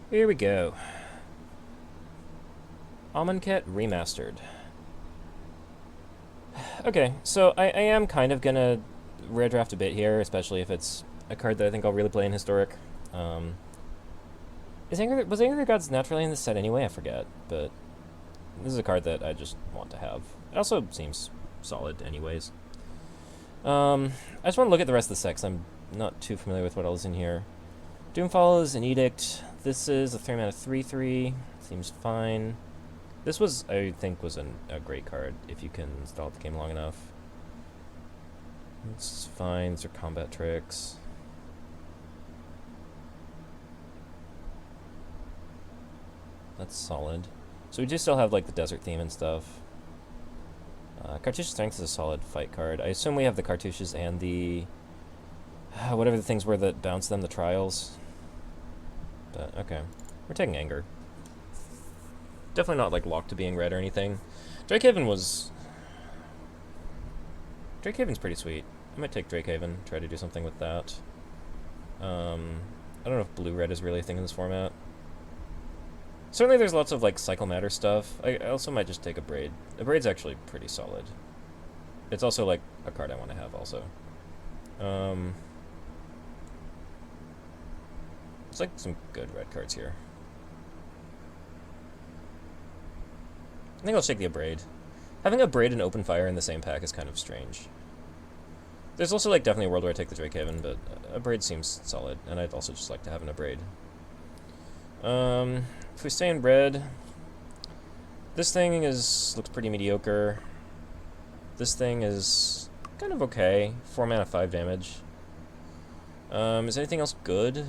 Here we go. Amonkhet Remastered. Okay, so I am kind of gonna rare draft a bit here, especially if it's a card that I think I'll really play in Historic. Um, was Anger of the Gods naturally in this set anyway? I forget, but this is a card that I just want to have. It also seems solid anyways. I just want to look at the rest of the sets. I'm not too familiar with what else is in here. Doomfall is an Edict. This is a 3-mana 3/3. Seems fine. This was, I think, was a great card if you can install the game long enough. It's fine. These are combat tricks. That's solid. So we do still have like the desert theme and stuff. Cartouche Strength is a solid fight card. I assume we have the cartouches and the whatever the things were that bounce them, the trials. But okay, we're taking Anger. Definitely not like locked to being red or anything. Drakehaven's pretty sweet. I might take Drakehaven, try to do something with that. I don't know if blue-red is really a thing in this format. Certainly there's lots of like cycle matter stuff. I also might just take a Braid. A Braid's actually pretty solid. It's also like a card I want to have also. It's like some good red cards here. I think I'll take the Abrade. Having a Braid and Open Fire in the same pack is kind of strange. There's also like definitely a world where I take the Drakehaven, but a Braid seems solid, and I'd also just like to have an Abrade. If we stay in red, this thing looks pretty mediocre. This thing is kind of okay. 4 mana, 5 damage. Is anything else good?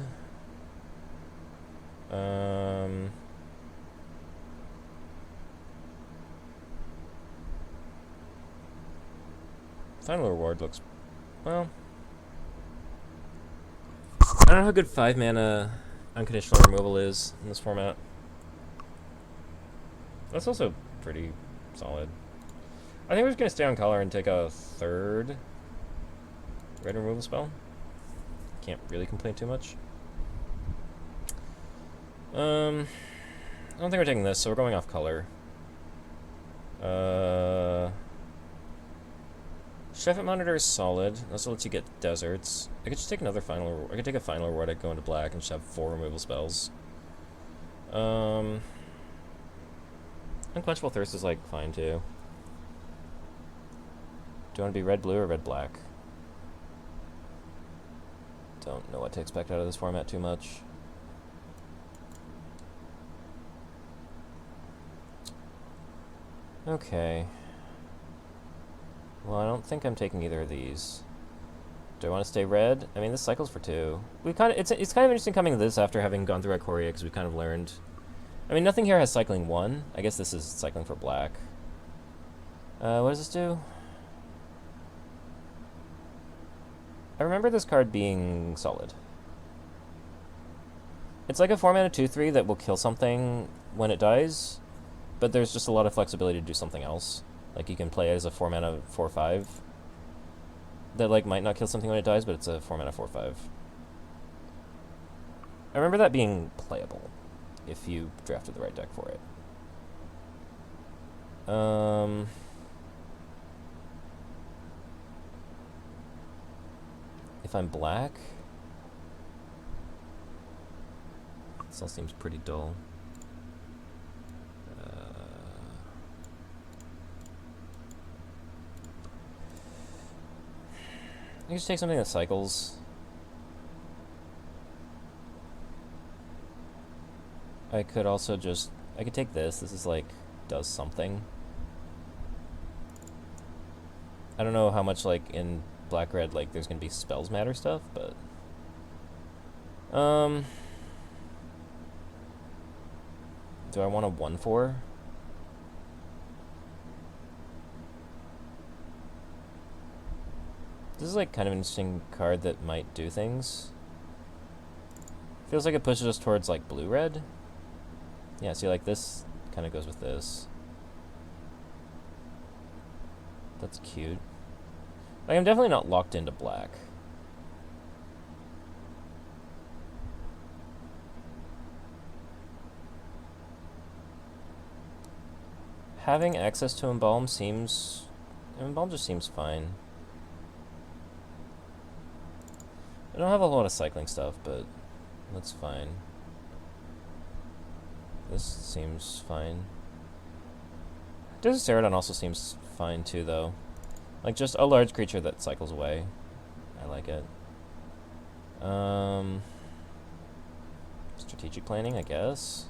Final Reward looks, well, I don't know how good 5 mana unconditional removal is in this format. That's also pretty solid. I think we're just going to stay on color and take a 3rd red removal spell. Can't really complain too much. I don't think we're taking this, so we're going off color. Chef Monitor is solid. Also lets you get deserts. I could just take another final reward. I could take a final reward. I'd go into black and just have 4 removal spells. Unquenchable Thirst is like fine too. Do you want to be red blue or red black? Don't know what to expect out of this format too much. Okay. Well, I don't think I'm taking either of these. Do I want to stay red? I mean, this cycles for 2. It's kind of interesting coming to this after having gone through Ikoria, because we kind of learned. I mean, nothing here has cycling 1. I guess this is cycling for black. What does this do? I remember this card being solid. It's like a 4 mana 2/3 that will kill something when it dies, but there's just a lot of flexibility to do something else. Like you can play it as a 4 mana 4/5 that like might not kill something when it dies, but it's a 4 mana 4/5. I remember that being playable if you drafted the right deck for it. If I'm black, this all seems pretty dull. I can just take something that cycles. I could also just, I could take this. This is like, does something. I don't know how much like in black-red like there's gonna be spells matter stuff, but do I want a 1/4? This is like kind of an interesting card that might do things. Feels like it pushes us towards like blue-red. Yeah, see, like this kind of goes with this. That's cute. Like, I'm definitely not locked into black. having access to Embalm seems... Embalm just seems fine. I don't have a lot of cycling stuff, but that's fine. This seems fine. Desert Ceradon also seems fine too, though. Like, just a large creature that cycles away. I like it. Strategic planning, I guess.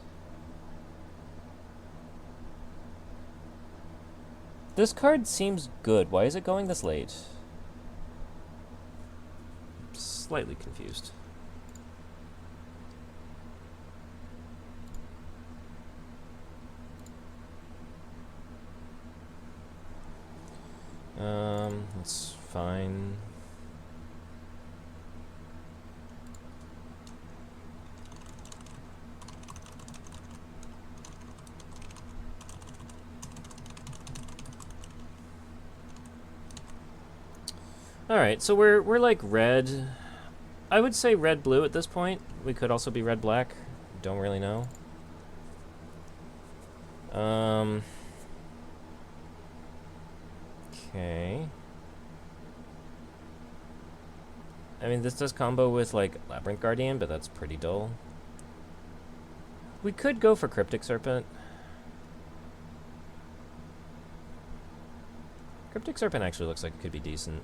This card seems good. Why is it going this late? Slightly confused. That's fine. Alright, so we're like red. I would say red-blue at this point. We could also be red-black. Don't really know. Okay. I mean, this does combo with, like, Labyrinth Guardian, but that's pretty dull. We could go for Cryptic Serpent. Cryptic Serpent actually looks like it could be decent.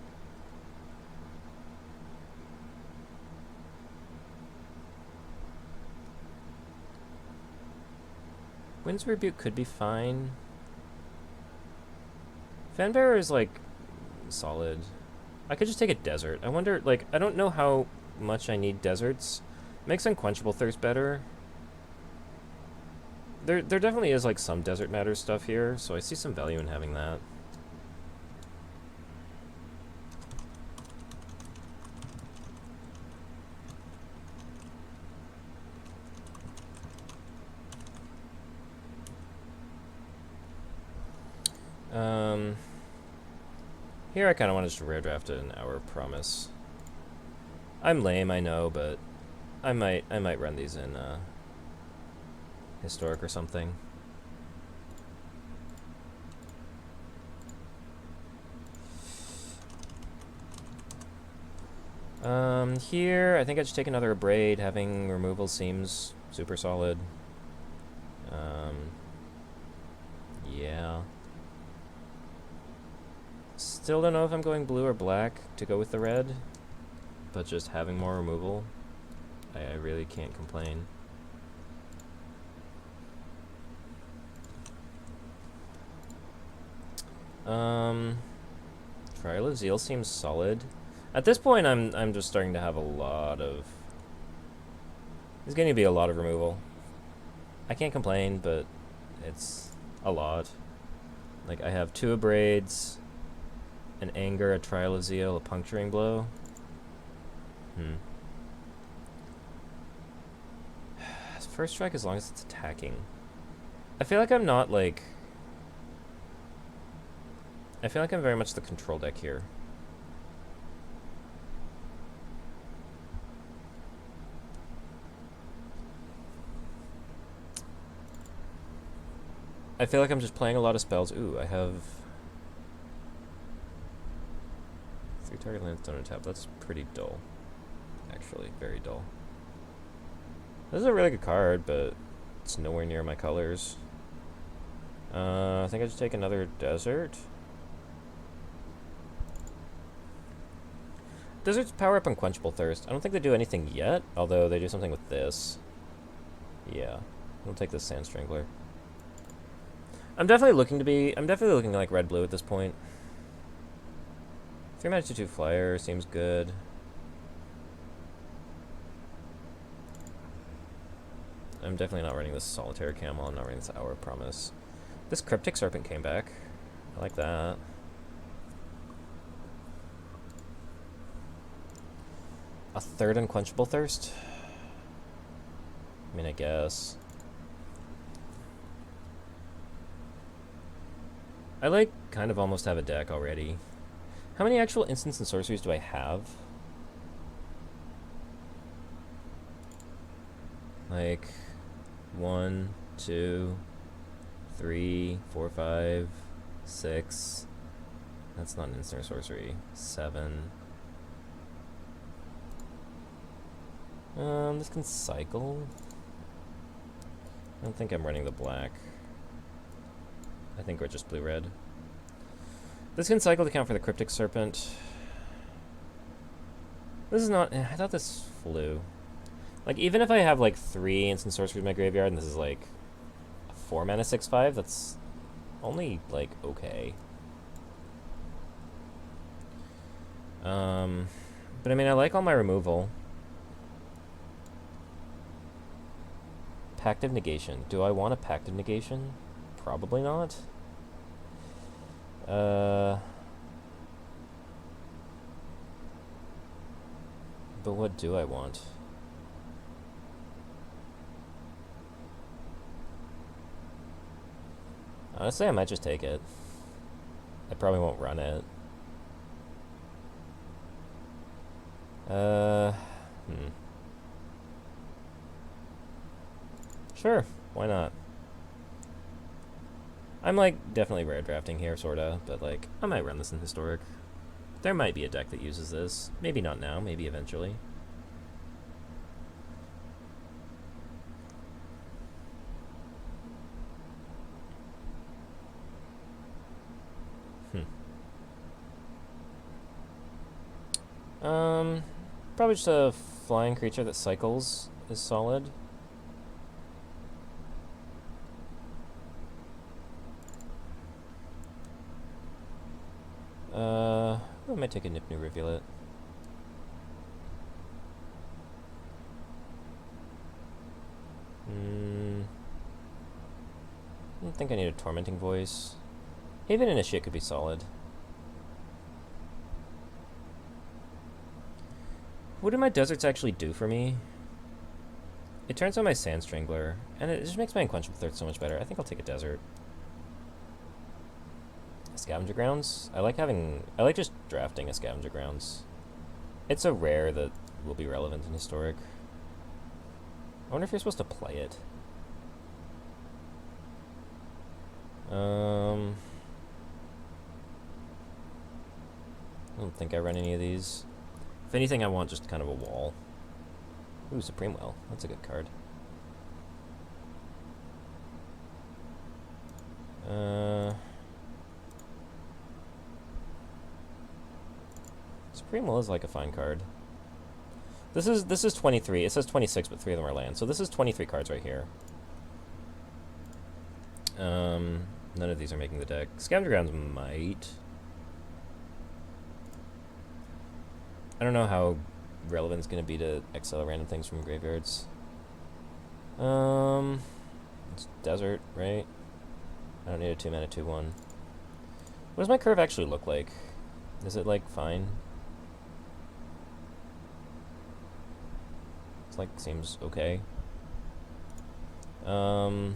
Wind's Rebuke could be fine. Fanbearer is, like, solid. I could just take a desert. I wonder, like, I don't know how much I need deserts. Makes Unquenchable Thirst better. There definitely is, like, some Desert Matter stuff here, so I see some value in having that. Here I kind of want to just rare draft an Hour Promise. I'm lame, I know, but I might run these in Historic or something. Here I think I should take another Abrade. Having removal seems super solid. Yeah. Still don't know if I'm going blue or black to go with the red, but just having more removal, I really can't complain. Trial of Zeal seems solid. At this point, I'm just starting to have a lot of... There's going to be a lot of removal. I can't complain, but it's a lot. Like, I have 2 Abrades, an Anger, a Trial of Zeal, a Puncturing Blow. First strike as long as it's attacking. I feel like I'm not, like... I feel like I'm very much the control deck here. I feel like I'm just playing a lot of spells. Ooh, I have... 3 target lands don't untap. That's pretty dull. Actually, very dull. This is a really good card, but it's nowhere near my colors. I think I should take another desert. Deserts power up Unquenchable Thirst. I don't think they do anything yet, although they do something with this. Yeah, I'll take this Sand Strangler. I'm definitely looking like red-blue at this point. 3 mana 2/2 flyer seems good. I'm definitely not running this Solitary Camel. I'm not running this Hour Promise. This Cryptic Serpent came back. I like that. A 3rd Unquenchable Thirst? I mean, I guess. I, like, kind of almost have a deck already. How many actual instants and sorceries do I have? Like... 1, 2, 3, 4, 5, 6. That's not an instant or sorcery. 7. This can cycle. I don't think I'm running the black. I think we're just blue-red. This can cycle to count for the Cryptic Serpent. This is not... I thought this flew. Like, even if I have, like, 3 instant sorceries in my graveyard, and this is, like, a 4 mana 6/5, that's only, like, okay. But, I mean, I like all my removal. Pact of Negation. Do I want a Pact of Negation? Probably not. But what do I want? Honestly, I might just take it. I probably won't run it. Sure, why not? I'm, like, definitely rare drafting here, sorta, but, like, I might run this in Historic. There might be a deck that uses this. Maybe not now, maybe eventually. Probably just a flying creature that cycles is solid. I might take a Nip New Rivulet. I don't think I need a Tormenting Voice. Even Initiate could be solid. What do my deserts actually do for me? It turns on my Sand Strangler, and it just makes my Unquenchable Thirst so much better. I think I'll take a desert. Scavenger Grounds? I like just drafting a Scavenger Grounds. It's a rare that will be relevant in Historic. I wonder if you're supposed to play it. I don't think I run any of these. If anything, I want just kind of a wall. Ooh, Supreme Will. That's a good card. Supreme Will is like a fine card. This is 23. It says 26, but 3 of them are land. So this is 23 cards right here. None of these are making the deck. Scavenger Grounds might. I don't know how relevant it's going to be to exile random things from graveyards. It's desert, right? I don't need a 2-mana 2/1. What does my curve actually look like? Is it, like, fine? It's, like, seems okay. I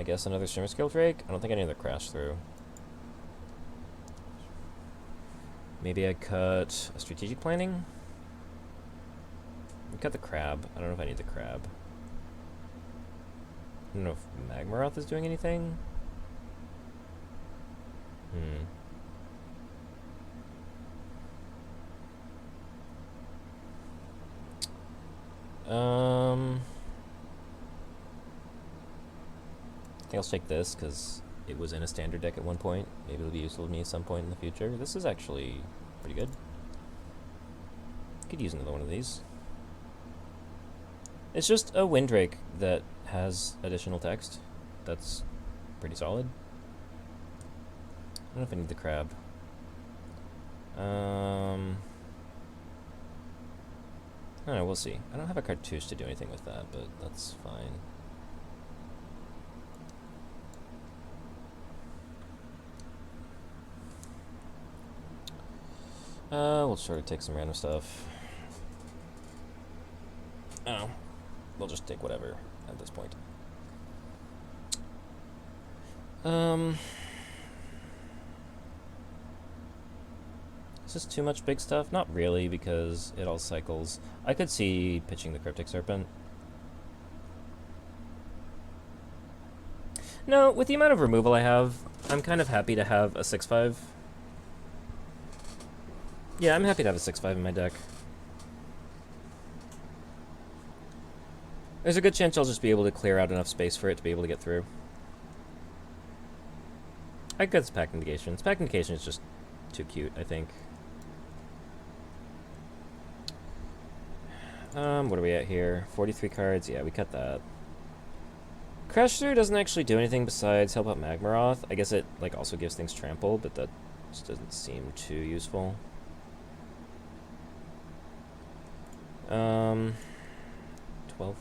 guess another Shimmer Scale Drake? I don't think I need to crash through. Maybe I cut a Strategic Planning? I cut the Crab. I don't know if I need the Crab. I don't know if Magmaroth is doing anything. I think I'll take this because it was in a standard deck at one point. Maybe it'll be useful to me at some point in the future. This is actually pretty good. Could use another one of these. It's just a Windrake that has additional text. That's pretty solid. I don't know if I need the Crab. I don't know, we'll see. I don't have a cartouche to do anything with that, but that's fine. We'll sort of take some random stuff. Oh, we'll just take whatever at this point. Is this too much big stuff? Not really, because it all cycles. I could see pitching the Cryptic Serpent. No, with the amount of removal I have, I'm kind of happy to have a 6/5. Yeah, I'm happy to have a 6/5 in my deck. There's a good chance I'll just be able to clear out enough space for it to be able to get through. I guess Pact Negation. Pact Negation is just too cute, I think. What are we at here? 43 cards? Yeah, we cut that. Crash Through doesn't actually do anything besides help out Magmaroth. I guess it like also gives things trample, but that just doesn't seem too useful. 12,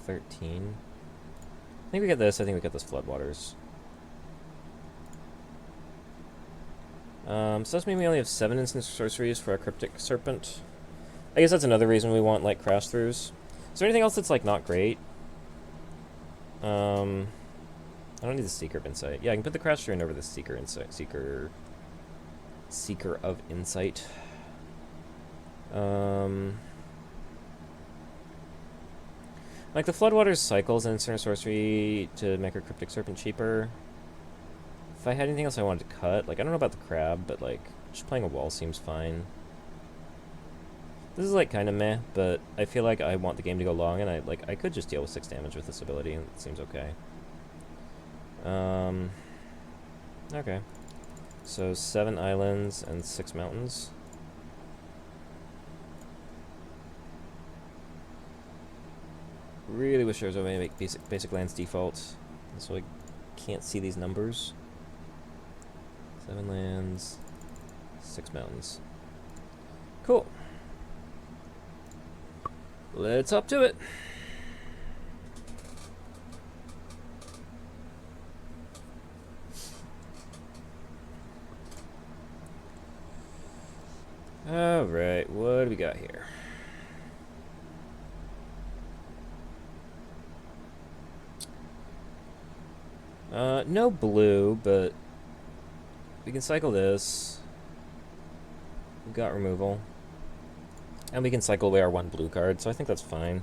13. I think we get this. I think we get this Floodwaters. So that's mean we only have 7 instant sorceries for our Cryptic Serpent. I guess that's another reason we want like Crash Throughs. Is there anything else that's like not great? I don't need the Seeker of Insight. Yeah, I can put the Crash Through in over the Seeker Insight. Seeker of Insight. Like the Floodwaters cycles and instant sorcery to make our Cryptic Serpent cheaper. If I had anything else I wanted to cut, like I don't know about the crab, but like just playing a wall seems fine. This is like kind of meh, but I feel like I want the game to go long, and I could just deal with 6 damage with this ability, and it seems okay. Okay. So 7 islands and 6 mountains. Really wish there was a way to make basic lands default, so I can't see these numbers. 7 lands, 6 mountains. Cool. Let's hop to it. Alright, what do we got here? No blue, but we can cycle this. We've got removal. And we can cycle away our 1 blue card, so I think that's fine.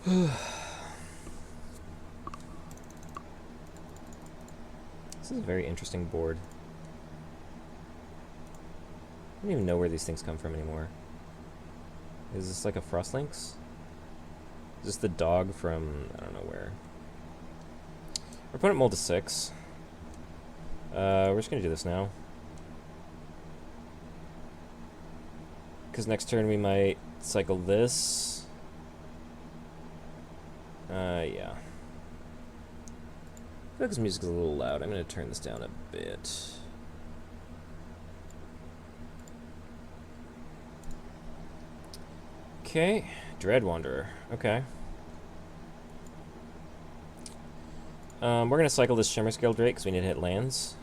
This is a very interesting board. I don't even know where these things come from anymore. Is this like a Frostlinks? Is this the dog from I don't know where? Our opponent mulled to 6. We're just gonna do this now. Because next turn we might cycle this. Yeah. I feel like this music is a little loud. I'm gonna turn this down a bit. Okay, Dread Wanderer. Okay. We're gonna cycle this Shimmer Scale Drake because we need to hit lands.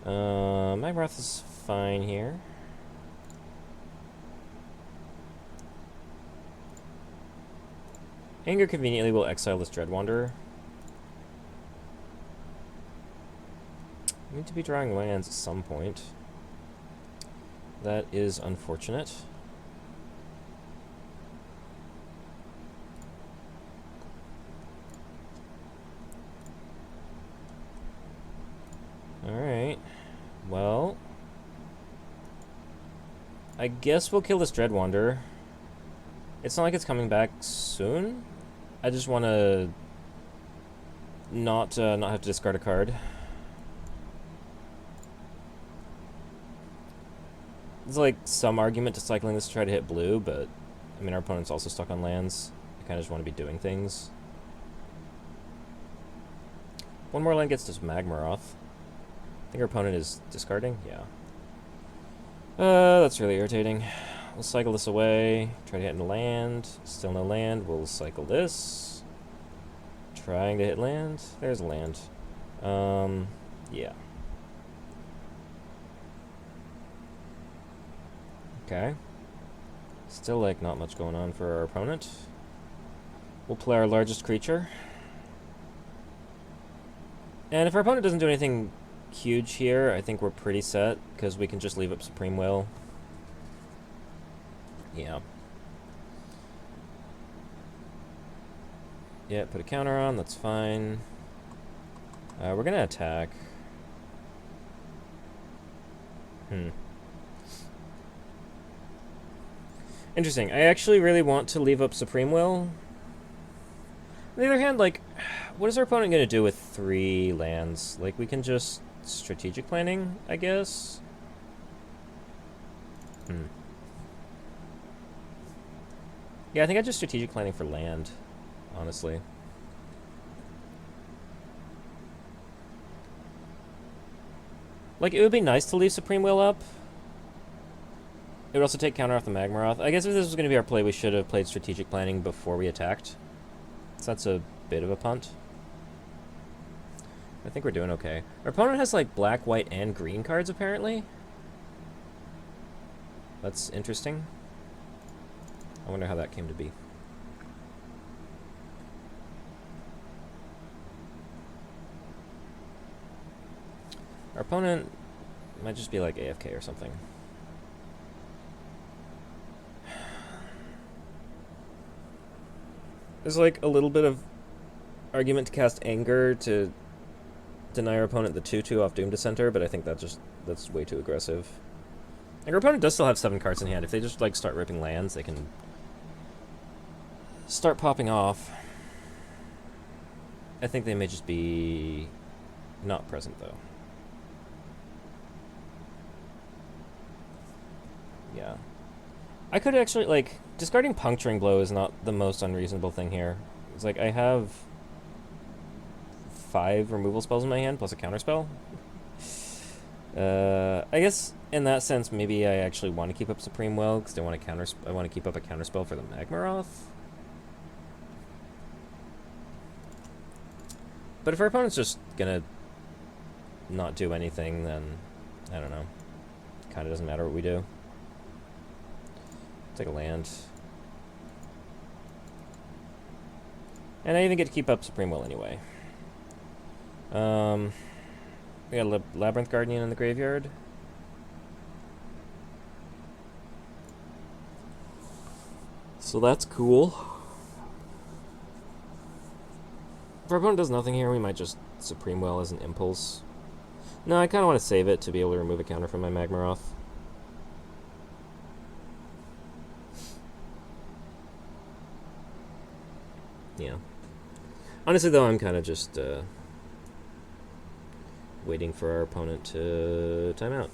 My Wrath is fine here. Anger conveniently will exile this Dread Wanderer. We need to be drawing lands at some point. That is unfortunate. Alright. Well, I guess we'll kill this Dread Wanderer. It's not like it's coming back soon. I just want to not have to discard a card. There's like some argument to cycling this to try to hit blue, but I mean our opponent's also stuck on lands. I kind of just want to be doing things. 1 more land gets this Magmaroth. I think our opponent is discarding? Yeah. That's really irritating. We'll cycle this away. Try to hit into land. Still no land. We'll cycle this. Trying to hit land. There's land. Yeah. Okay. Still, like, not much going on for our opponent. We'll play our largest creature. And if our opponent doesn't do anything huge here. I think we're pretty set, because we can just leave up Supreme Will. Yeah. Yeah, put a counter on, that's fine. We're gonna attack. Interesting. I actually really want to leave up Supreme Will. On the other hand, like, what is our opponent gonna do with 3 lands? Like, we can just strategic planning, I guess? Yeah, I think I just strategic planning for land, honestly. Like, it would be nice to leave Supreme Will up. It would also take counter off the Magmaroth. I guess if this was going to be our play, we should have played strategic planning before we attacked. So that's a bit of a punt. I think we're doing okay. Our opponent has, like, black, white, and green cards, apparently. That's interesting. I wonder how that came to be. Our opponent might just be, like, AFK or something. There's, like, a little bit of argument to cast Anger to deny our opponent the 2/2 off Doom Dissenter, but I think that's way too aggressive. Like, our opponent does still have 7 cards in hand. If they just, like, start ripping lands, they can start popping off. I think they may just be not present, though. Yeah. I could actually, like, discarding Puncturing Blow is not the most unreasonable thing here. It's like, I have 5 removal spells in my hand, plus a counterspell. I guess, in that sense, maybe I actually want to keep up Supreme Will, because I want to keep up a counterspell for the Magmaroth. But if our opponent's just gonna not do anything, then, I don't know. Kinda doesn't matter what we do. Take a land. And I even get to keep up Supreme Will anyway. We got a Labyrinth Guardian in the graveyard. So that's cool. If our opponent does nothing here, we might just Supreme Will as an impulse. No, I kind of want to save it to be able to remove a counter from my Magmaroth. Yeah. Honestly, though, I'm kind of just waiting for our opponent to time out.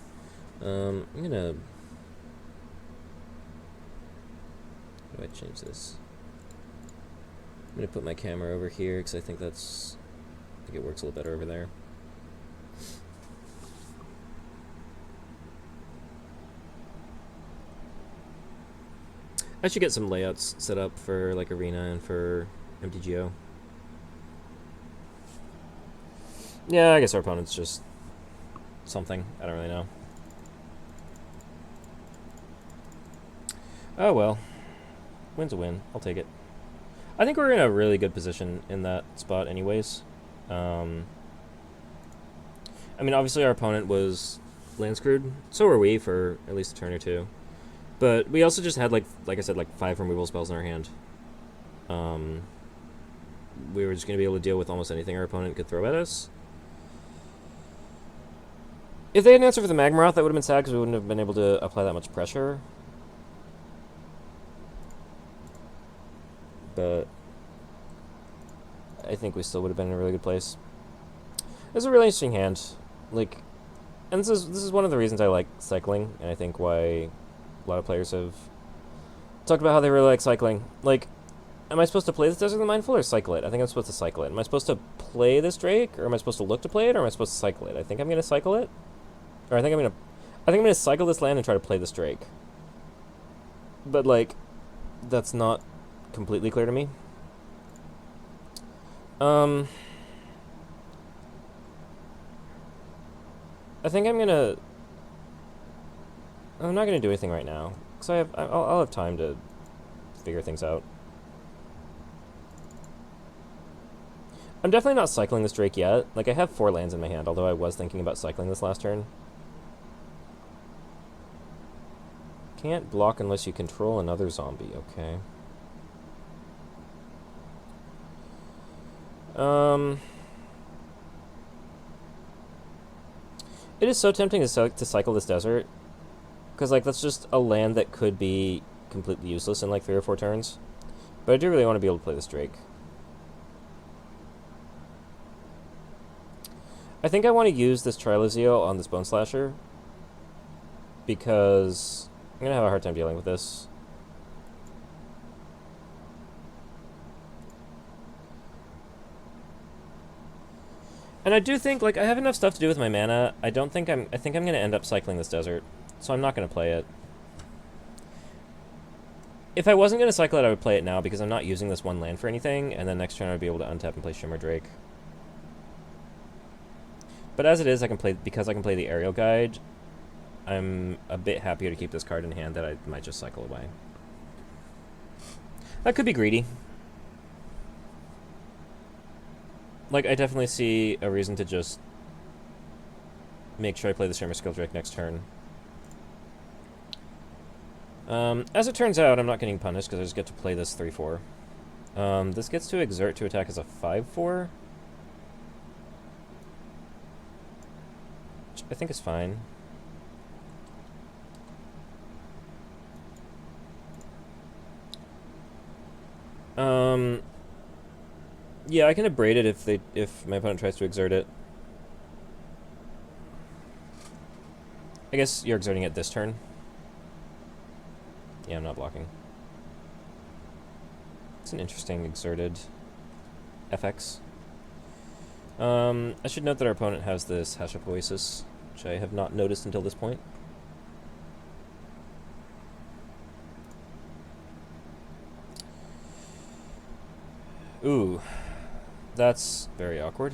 I'm gonna... How do I change this? I'm gonna put my camera over here because I think it works a little better over there. I should get some layouts set up for, like, Arena and for MTGO. Yeah, I guess our opponent's just something. I don't really know. Oh well. Win's a win. I'll take it. I think we're in a really good position in that spot anyways. I mean, obviously our opponent was land screwed. So were we for at least a turn or two. But we also just had, like I said, like 5 removal spells in our hand. We were just going to be able to deal with almost anything our opponent could throw at us. If they had an answer for the Magmaroth, that would have been sad because we wouldn't have been able to apply that much pressure. But I think we still would have been in a really good place. This is a really interesting hand. Like, and this is one of the reasons I like cycling, and I think why a lot of players have talked about how they really like cycling. Like, am I supposed to play this Desert of the Mindful or cycle it? I think I'm supposed to cycle it. Am I supposed to play this Drake, or am I supposed to look to play it, or am I supposed to cycle it? I think I'm going to cycle it. Or I think I'm going to cycle this land and try to play this Drake. But, like, that's not completely clear to me. I think I'm not gonna do anything right now because I'll have time to figure things out. I'm definitely not cycling this Drake yet. Like, I have 4 lands in my hand, although I was thinking about cycling this last turn. Can't block unless you control another zombie, okay. It is so tempting to cycle this desert, because, like, that's just a land that could be completely useless in, like, 3 or 4 turns. But I do really want to be able to play this Drake. I think I want to use this Trilozio on this Bone Slasher, because I'm going to have a hard time dealing with this. And I do think, like, I have enough stuff to do with my mana. I think I'm going to end up cycling this desert, so I'm not going to play it. If I wasn't going to cycle it, I would play it now, because I'm not using this 1 land for anything, and then next turn I would be able to untap and play Shimmer Drake. But as it is, because I can play the Aerial Guide, I'm a bit happier to keep this card in hand that I might just cycle away. That could be greedy. Like, I definitely see a reason to just make sure I play the Shimmer Skill Drake next turn. As it turns out, I'm not getting punished because I just get to play this 3/4. This gets to exert to attack as a 5/4. Which I think is fine. Yeah, I can abrade it if my opponent tries to exert it. I guess you're exerting it this turn. Yeah, I'm not blocking. It's an interesting exerted FX. I should note that our opponent has this Hash of Oasis, which I have not noticed until this point. Ooh, that's very awkward.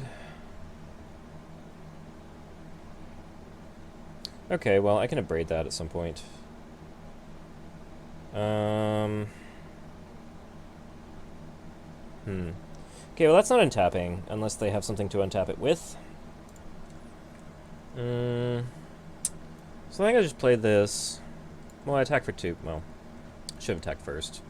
Okay, well, I can abrade that at some point. Okay, well, that's not untapping, unless they have something to untap it with. So I think I just played this. Well, I attacked for 2. Well, I should have attacked first.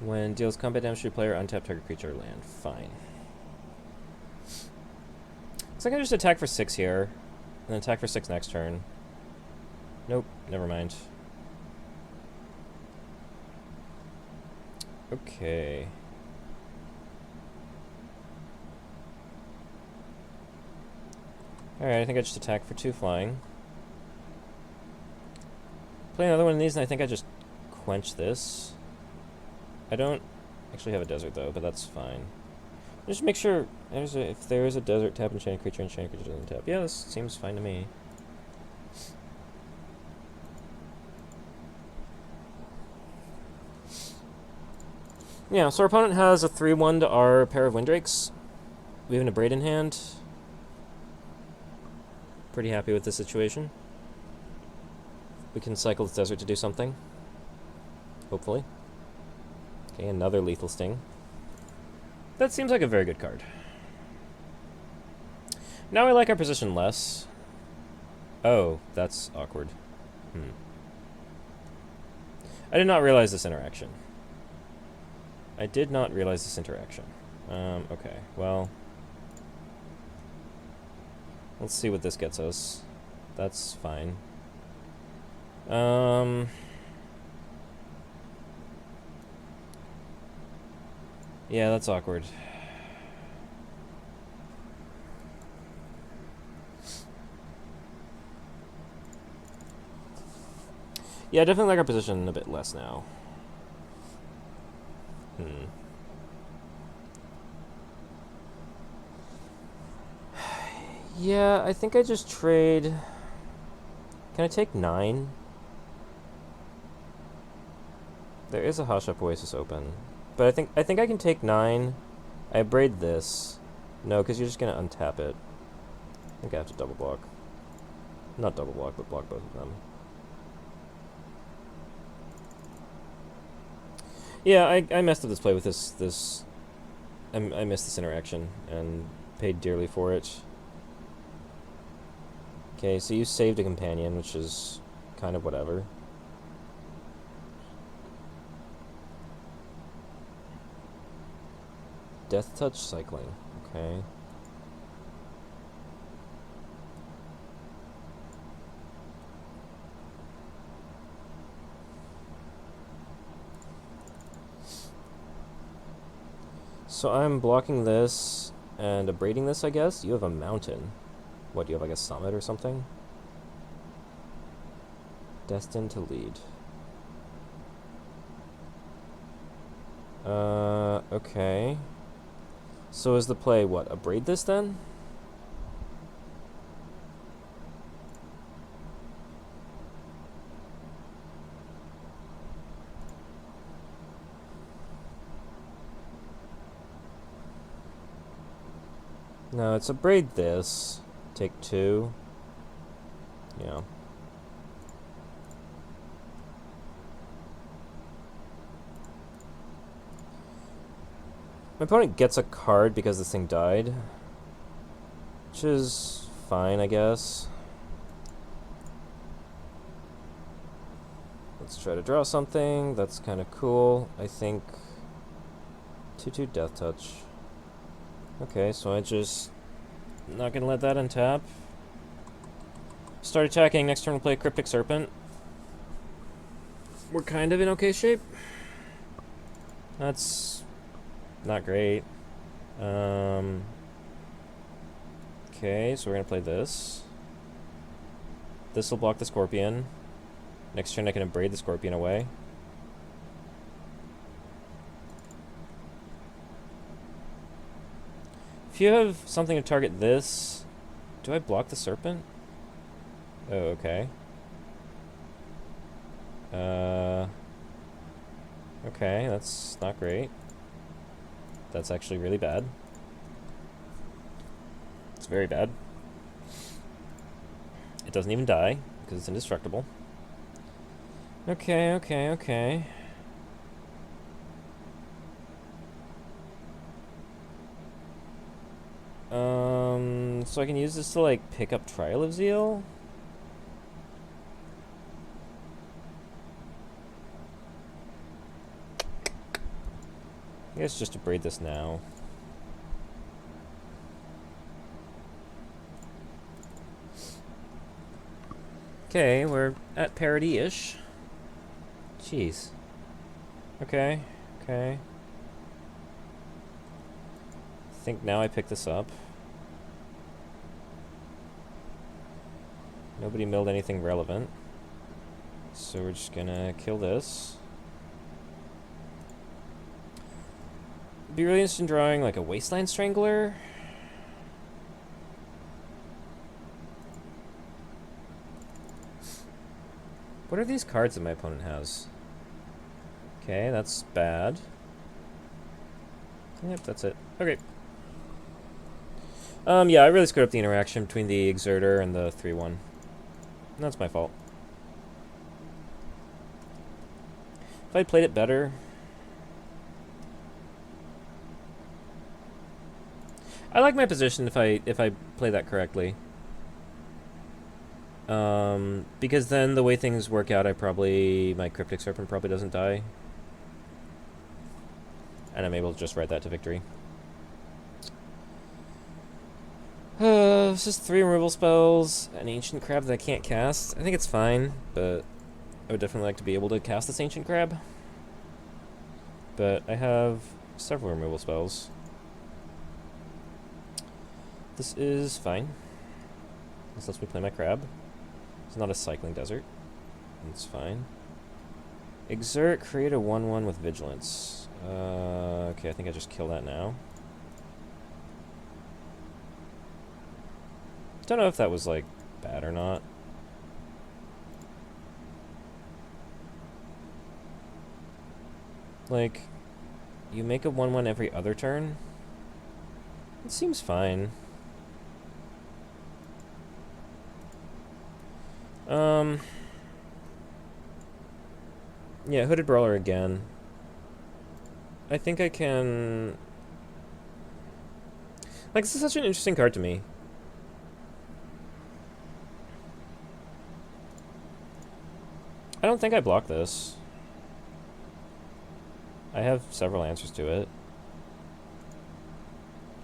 When deals combat damage to a player, untap target creature or land. Fine. Looks like I just attack for 6 here, and then attack for 6 next turn. Nope, never mind. Okay. Alright, I think I just attack for 2 flying. Play another one of these, and I think I just quench this. I don't actually have a desert, though, but that's fine. Just make sure if there is a desert, tap enchanted creature doesn't tap. Yeah, this seems fine to me. Yeah, so our opponent has a 3/1 to our pair of Windrakes. We have an Abrade in hand. Pretty happy with the situation. We can cycle this desert to do something. Hopefully. Okay, another Lethal Sting. That seems like a very good card. Now I like our position less. Oh, that's awkward. I did not realize this interaction. Okay, well. Let's see what this gets us. That's fine. Yeah, that's awkward. Yeah, I definitely like our position a bit less now. Yeah, I think I just trade... Can I take 9? There is a Hush Up Oasis open. But I think I can take 9. I braid this. No, because you're just going to untap it. I think I have to double block. Not double block, but block both of them. Yeah, I messed up this play with this. I missed this interaction and paid dearly for it. Okay, so you saved a companion, which is kind of whatever. Death touch cycling. Okay. So I'm blocking this and abrading this, I guess. You have a mountain. What, do you have like a summit or something? Destined to lead. Okay. So is the play, what, abrade this then? No, it's abrade this. Take 2. Yeah. My opponent gets a card because this thing died. Which is fine, I guess. Let's try to draw something. That's kind of cool. I think 2/2 Death Touch. Okay, so I just not gonna let that untap. Start attacking. Next turn we'll play Cryptic Serpent. We're kind of in okay shape. That's not great. Okay, so we're gonna play this. This will block the Scorpion. Next turn I can abrade the Scorpion away. If you have something to target this, do I block the Serpent? Oh, okay. Okay, that's not great. That's actually really bad. It's very bad. It doesn't even die, because it's indestructible. Okay. So I can use this to, like, pick up Trial of Zeal? I guess just abrade this now. Okay, we're at parity-ish. Jeez. Okay. I think now I pick this up. Nobody milled anything relevant. So we're just gonna kill this. Be really interested in drawing like a Wasteland Strangler. What are these cards that my opponent has? Okay, that's bad. Yep, that's it. Okay. Yeah, I really screwed up the interaction between the Exerter and the 3/1. That's my fault. If I'd played it better... I like my position if I play that correctly. Because then the way things work out, my Cryptic Serpent probably doesn't die. And I'm able to just write that to victory. It's just 3 removal spells, an Ancient Crab that I can't cast. I think it's fine, but I would definitely like to be able to cast this Ancient Crab. But I have several removal spells. This is fine. This lets me play my crab. It's not a cycling desert. It's fine. Exert, create a 1/1 with Vigilance. Okay, I think I just kill that now. Don't know if that was, like, bad or not. Like, you make a 1/1 every other turn? It seems fine. Yeah, Hooded Brawler again. I think I can... Like, this is such an interesting card to me. I don't think I block this. I have several answers to it.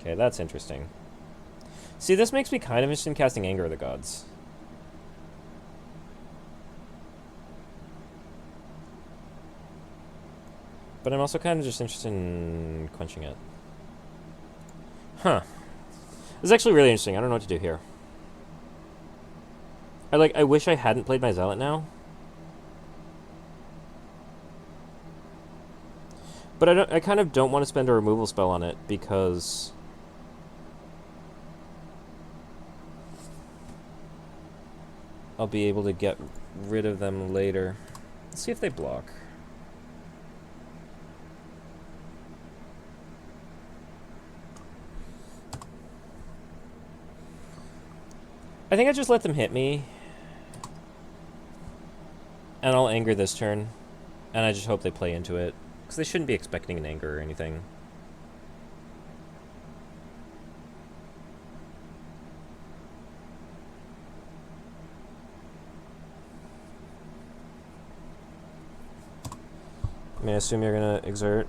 Okay, that's interesting. See, this makes me kind of interested in casting Anger of the Gods. But I'm also kind of just interested in quenching it. Huh. This is actually really interesting. I don't know what to do here. I wish I hadn't played my Zealot now. But I kind of don't want to spend a removal spell on it because I'll be able to get rid of them later. Let's see if they block. I think I just let them hit me. And I'll anger this turn. And I just hope they play into it. Because they shouldn't be expecting an anger or anything. I mean, I assume you're going to exert.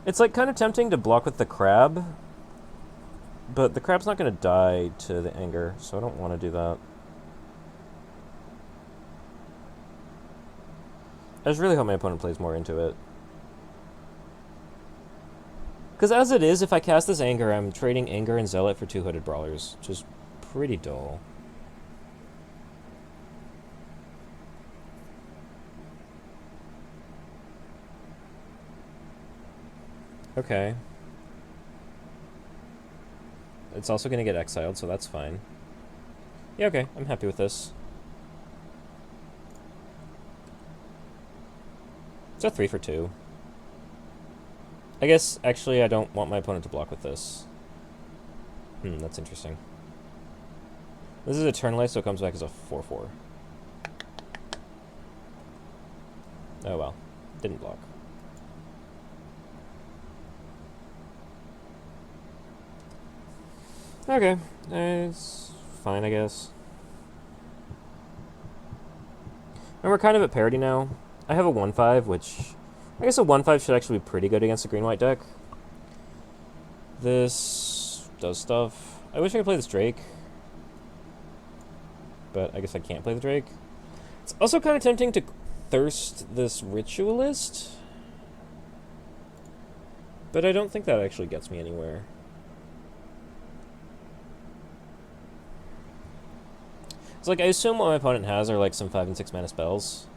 It's like kind of tempting to block with the crab. But the crab's not going to die to the anger, so I don't want to do that. I just really hope my opponent plays more into it. Because as it is, if I cast this anger, I'm trading anger and zealot for 2 hooded brawlers, which is pretty dull. Okay. It's also going to get exiled, so that's fine. Yeah, okay, I'm happy with this. It's a 3 for 2. I guess, actually, I don't want my opponent to block with this. That's interesting. This is Eternalize, so it comes back as a 4-4. Oh well. Didn't block. Okay. It's fine, I guess. And we're kind of at parity now. I have a 1-5, which... I guess a 1-5 should actually be pretty good against a green-white deck. This does stuff. I wish I could play this Drake. But I guess I can't play the Drake. It's also kind of tempting to thirst this Ritualist. But I don't think that actually gets me anywhere. It's like, I assume what my opponent has are like some 5 and 6 mana spells.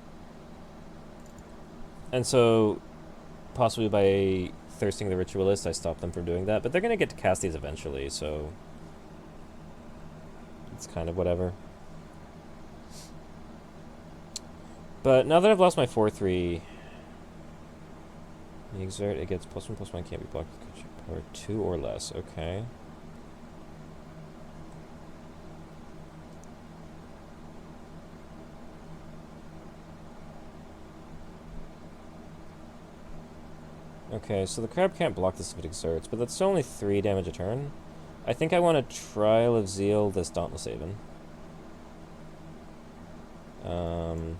And so, possibly by thirsting the Ritualist, I stop them from doing that. But they're going to get to cast these eventually, so... it's kind of whatever. But now that I've lost my 4-3... the exert, it gets +1/+1, can't be blocked with creature power 2 or less. Okay. Okay, so the crab can't block this if it exerts, but that's still only 3 damage a turn. I think I want to Trial of Zeal this Dauntless Haven. And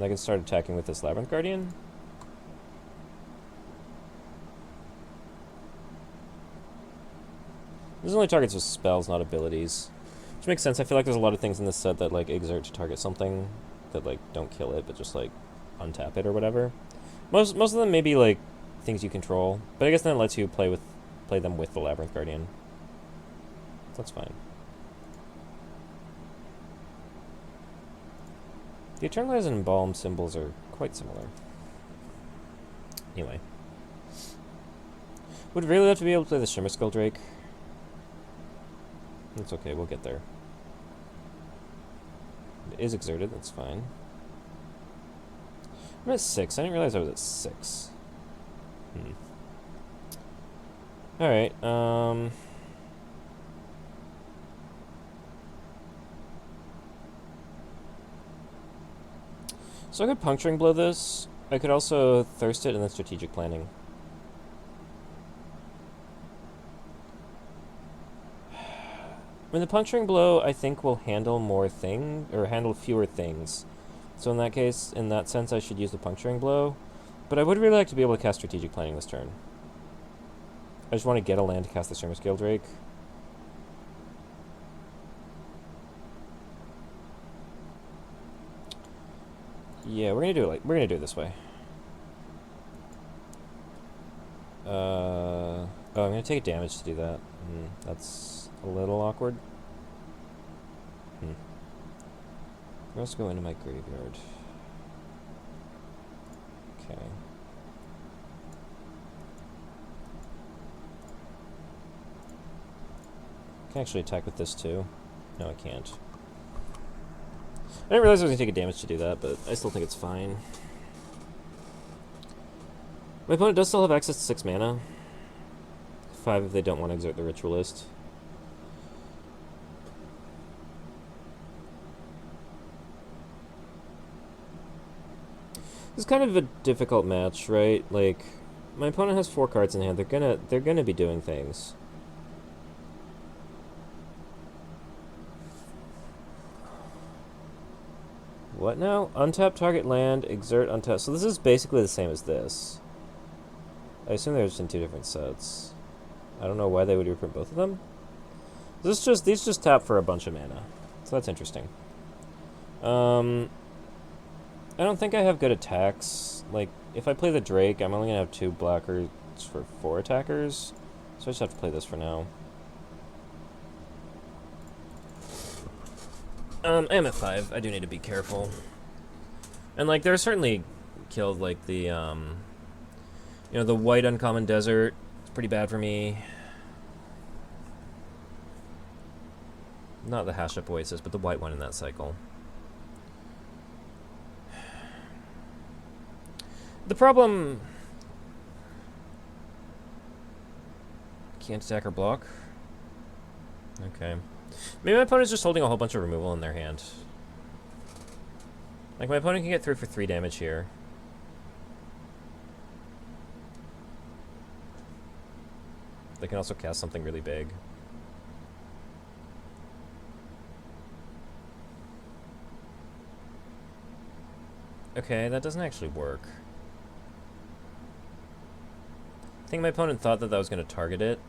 I can start attacking with this Labyrinth Guardian. This only targets with spells, not abilities. Which makes sense. I feel like there's a lot of things in this set that like exert to target something that like don't kill it, but just like untap it or whatever. Most of them may be like things you control, but I guess then it lets you play them with the Labyrinth Guardian. That's fine. The Eternalize and Embalm symbols are quite similar. Anyway. Would really love to be able to play the Shimmer Skull Drake. That's okay, we'll get there. It is exerted, that's fine. I'm at 6. I didn't realize I was at 6. Alright, So I could Puncturing Blow this. I could also Thirst it and then Strategic Planning. I mean, the Puncturing Blow, I think, will handle handle fewer things. So in that case, in that sense, I should use the Puncturing Blow. But I would really like to be able to cast Strategic Planning this turn. I just want to get a land to cast the Surma Drake. Yeah, we're gonna do it this way. Oh, I'm gonna take damage to do that. That's a little awkward. Let's go into my graveyard. Okay. I can actually attack with this too. No, I can't. I didn't realize I was going to take a damage to do that, but I still think it's fine. My opponent does still have access to 6 mana. 5 if they don't want to exert the Ritualist. This is kind of a difficult match, right? Like, my opponent has 4 cards in hand. They're gonna be doing things. What now? Untap target land, exert untap. So this is basically the same as this. I assume they're just in 2 different sets. I don't know why they would reprint both of them. These just tap for a bunch of mana. So that's interesting. I don't think I have good attacks. Like, if I play the Drake, I'm only gonna have 2 blockers for 4 attackers. So I just have to play this for now. I am at 5. I do need to be careful. And, like, they're certainly killed, like, the, the white uncommon desert. It's pretty bad for me. Not the Hash Up Oasis, but the white one in that cycle. The problem... Can't attack or block? Okay. Maybe my opponent's just holding a whole bunch of removal in their hand. Like, my opponent can get through for 3 damage here. They can also cast something really big. Okay, that doesn't actually work. I think my opponent thought that that was going to target it.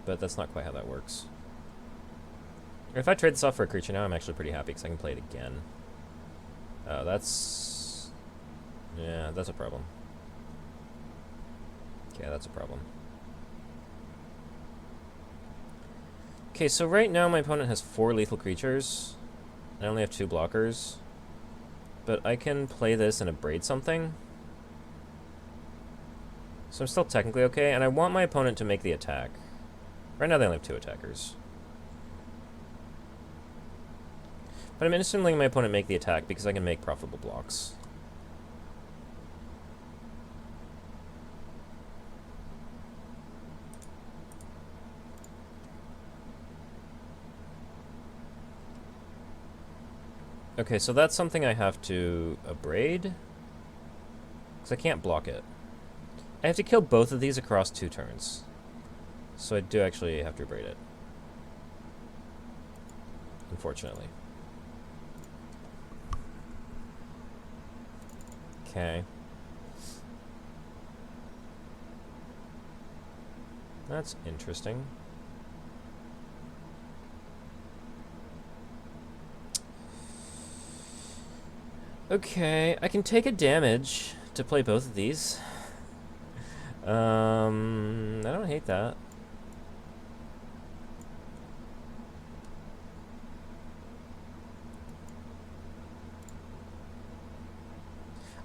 But that's not quite how that works. If I trade this off for a creature now, I'm actually pretty happy because I can play it again. Oh, that's... Yeah, that's a problem. Okay, that's a problem. Okay, so right now my opponent has 4 lethal creatures. I only have 2 blockers. But I can play this and abrade something. So I'm still technically okay, and I want my opponent to make the attack. Right now they only have 2 attackers. But I'm instantly letting my opponent make the attack because I can make profitable blocks. Okay, so that's something I have to abrade. Because I can't block it. I have to kill both of these across 2 turns. So I do actually have to abrade it. Unfortunately. Okay. That's interesting. Okay, I can take a damage to play both of these. I don't hate that.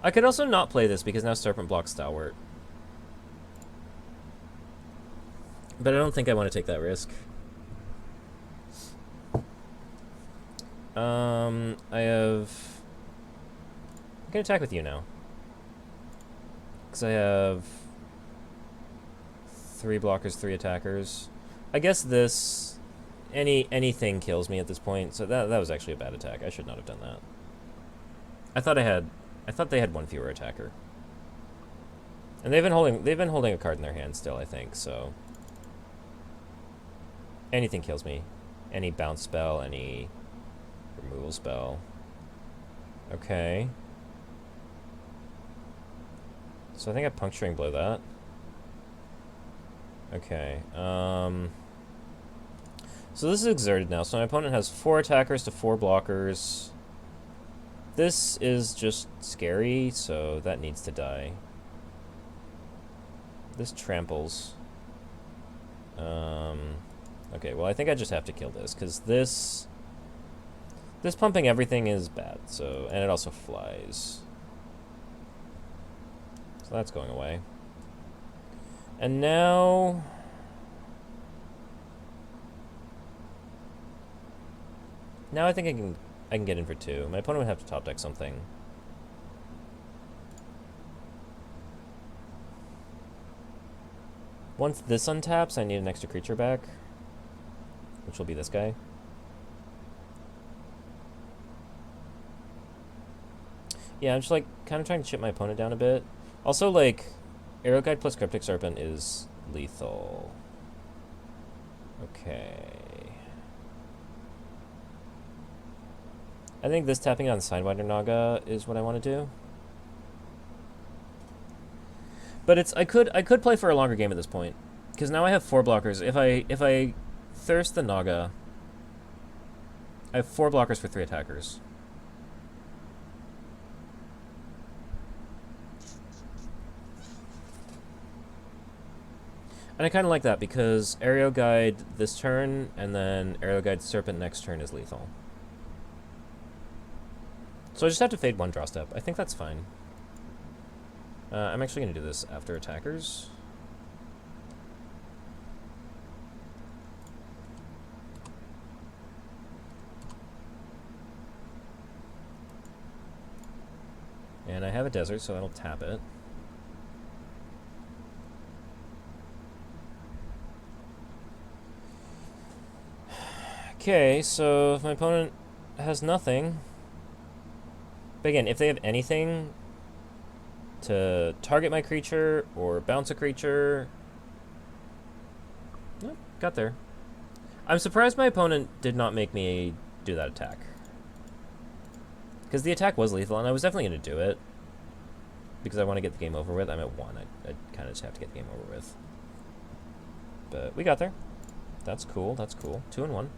I could also not play this because now Serpent blocks Stalwart. But I don't think I want to take that risk. I have... I'm going to attack with you now. Because I have 3 blockers, 3 attackers. I guess this... anything kills me at this point, so that was actually a bad attack. I should not have done that. I thought they had one fewer attacker. And they've been holding a card in their hand still, I think, so anything kills me. Any bounce spell, any removal spell. Okay. So I think I'm puncturing blow that. Okay. So this is exerted now. So my opponent has 4 attackers to 4 blockers. This is just scary, so that needs to die. This tramples. Okay, well I think I just have to kill this, because this pumping everything is bad, so, and it also flies. So that's going away. And now I think I can get in for 2. My opponent would have to top deck something. Once this untaps, I need an extra creature back, which will be this guy. Yeah, I'm just like kind of trying to chip my opponent down a bit. Also, like, Arrow Guide plus Cryptic Serpent is lethal. Okay. I think this tapping on Sidewinder Naga is what I want to do. But it's I could play for a longer game at this point, because now I have 4 blockers. If I thirst the Naga, I have 4 blockers for 3 attackers. And I kind of like that, because Aerial Guide this turn, and then Aerial Guide Serpent next turn is lethal. So I just have to fade 1 draw step. I think that's fine. I'm actually going to do this after attackers. And I have a desert, so I'll tap it. Okay, so if my opponent has nothing... But again, if they have anything to target my creature or bounce a creature... Oh, got there. I'm surprised my opponent did not make me do that attack. Because the attack was lethal, and I was definitely going to do it. Because I want to get the game over with. I'm at 1. I kind of just have to get the game over with. But we got there. That's cool, that's cool. 2 and 1.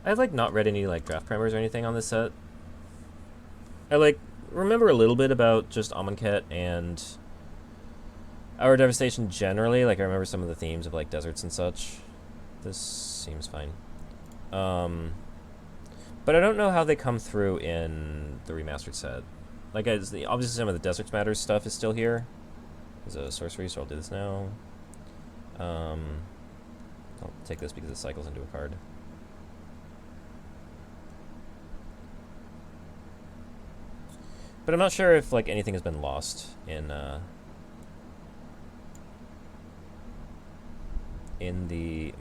I've, like, not read any, like, draft primers or anything on this set. I, like, remember a little bit about just Amonkhet and Our Devastation generally. Like, I remember some of the themes of, like, deserts and such. This seems fine. But I don't know how they come through in the remastered set. Like, obviously some of the Deserts Matters stuff is still here. There's a sorcery, so I'll do this now. I'll take this because it cycles into a card. But I'm not sure if, like, anything has been lost in the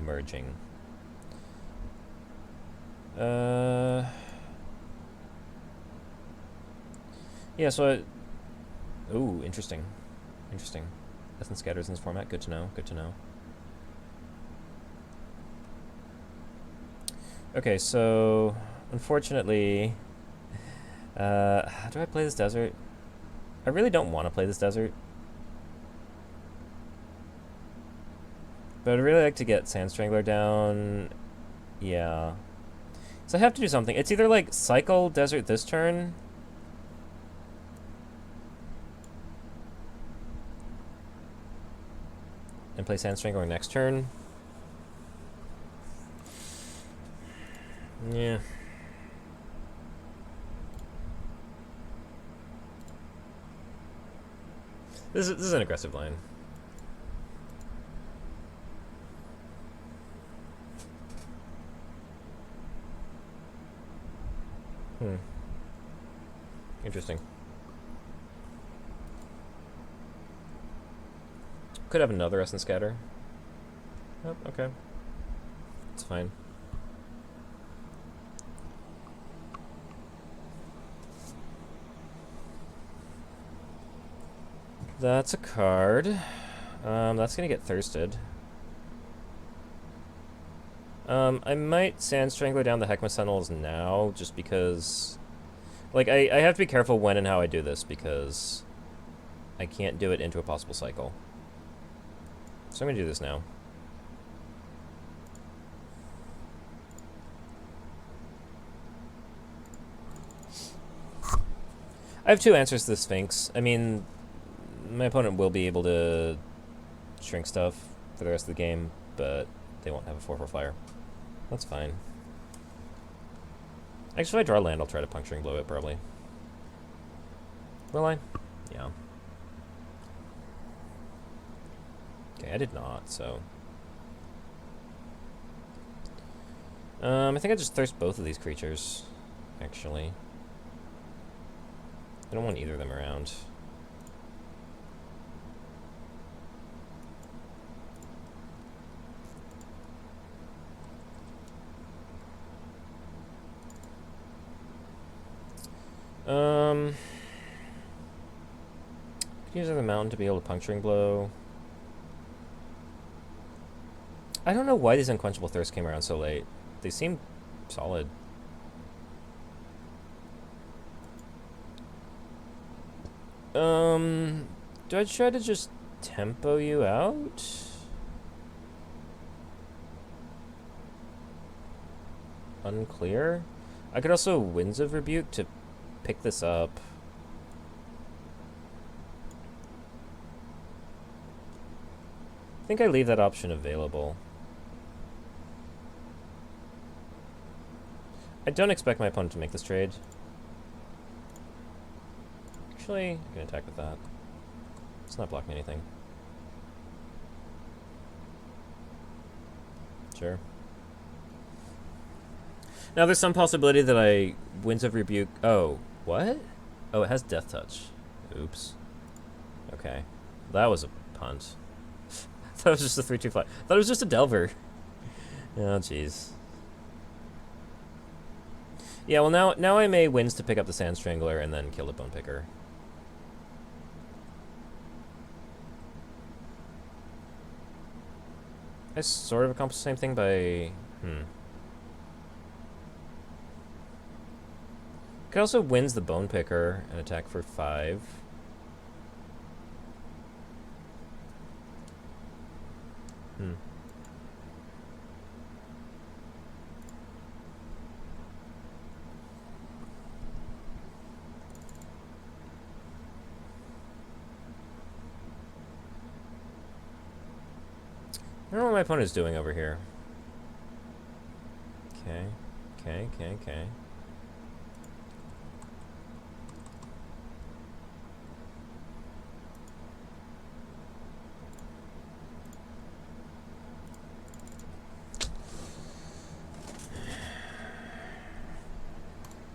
merging. Yeah, so ooh, interesting. Interesting. Essence scatters in this format. Good to know. Good to know. Okay, so unfortunately, how do I play this desert? I really don't want to play this desert. But I'd really like to get Sand Strangler down. Yeah. So I have to do something. It's either like cycle desert this turn, and play Sand Strangler next turn. Yeah. This is an aggressive line. Interesting. Could have another Essence Scatter. Oh, okay. It's fine. That's a card. That's gonna get thirsted. I might Sand Strangler down the Heckma Tunnels now, just because... Like, I have to be careful when and how I do this, because I can't do it into a possible cycle. So I'm gonna do this now. I have two answers to the Sphinx. I mean, my opponent will be able to shrink stuff for the rest of the game, but they won't have a 4/4 flyer. That's fine. Actually, if I draw land, I'll try to Puncturing Blow it, probably. Will I? Yeah. Okay, I did not, so... I think I just thirst both of these creatures, actually. I don't want either of them around. Could use the mountain to be able to Puncturing Blow. I don't know why these Unquenchable Thirsts came around so late. They seem solid. Do I try to just tempo you out? Unclear. I could also Winds of Rebuke to pick this up. I think I leave that option available. I don't expect my opponent to make this trade. Actually, I can attack with that. It's not blocking anything. Sure. Now, there's some possibility that I Winds of Rebuke... Oh, what? Oh, it has Death Touch. Oops. Okay. That was a punt. I thought it was just a 3/2 fly. I thought it was just a Delver. Oh, jeez. Yeah, well, now I may Winds to pick up the Sand Strangler and then kill the Bone Picker. I sort of accomplished the same thing by... Could also Winds the Bone Picker and attack for 5. I don't know what my opponent is doing over here. Okay.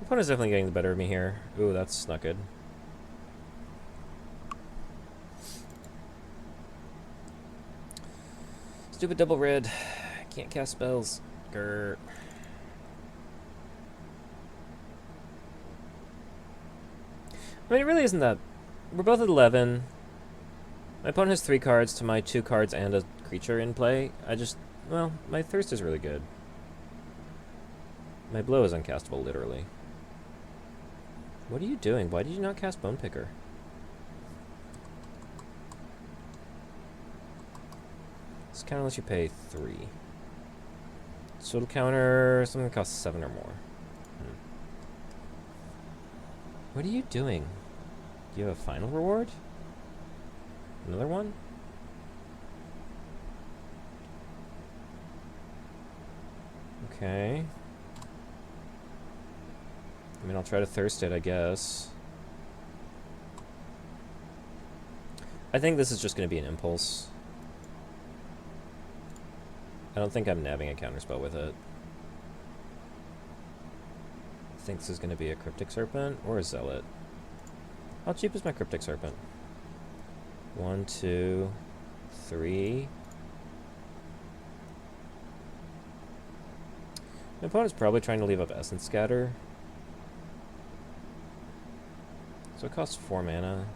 My opponent's definitely getting the better of me here. Ooh, that's not good. Stupid double red. Can't cast spells. Grr. I mean, it really isn't that... We're both at 11. My opponent has 3 cards to my 2 cards and a creature in play. Well, my Thirst is really good. My Blow is uncastable, literally. What are you doing? Why did you not cast Bone Picker? This counter unless you pay 3. So it'll counter something that costs 7 or more. What are you doing? Do you have a final reward? Another one? Okay. I mean, I'll try to Thirst it, I guess. I think this is just going to be an Impulse. I don't think I'm nabbing a counterspell with it. I think this is going to be a Cryptic Serpent or a Zealot. How cheap is my Cryptic Serpent? 1, 2, 3. My opponent's probably trying to leave up Essence Scatter. So it costs 4 mana.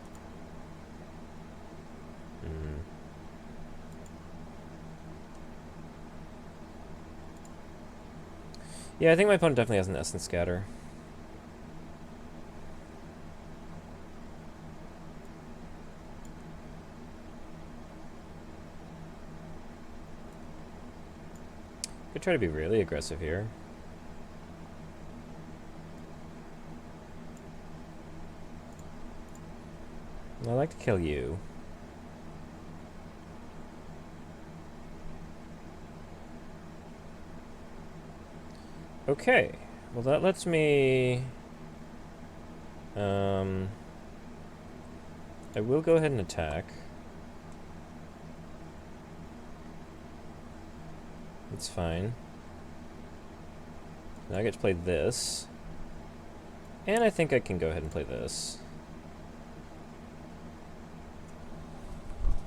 Yeah, I think my opponent definitely has an Essence Scatter. Could try to be really aggressive here. I'd like to kill you. Okay, well that lets me... I will go ahead and attack. It's fine. Now I get to play this. And I think I can go ahead and play this.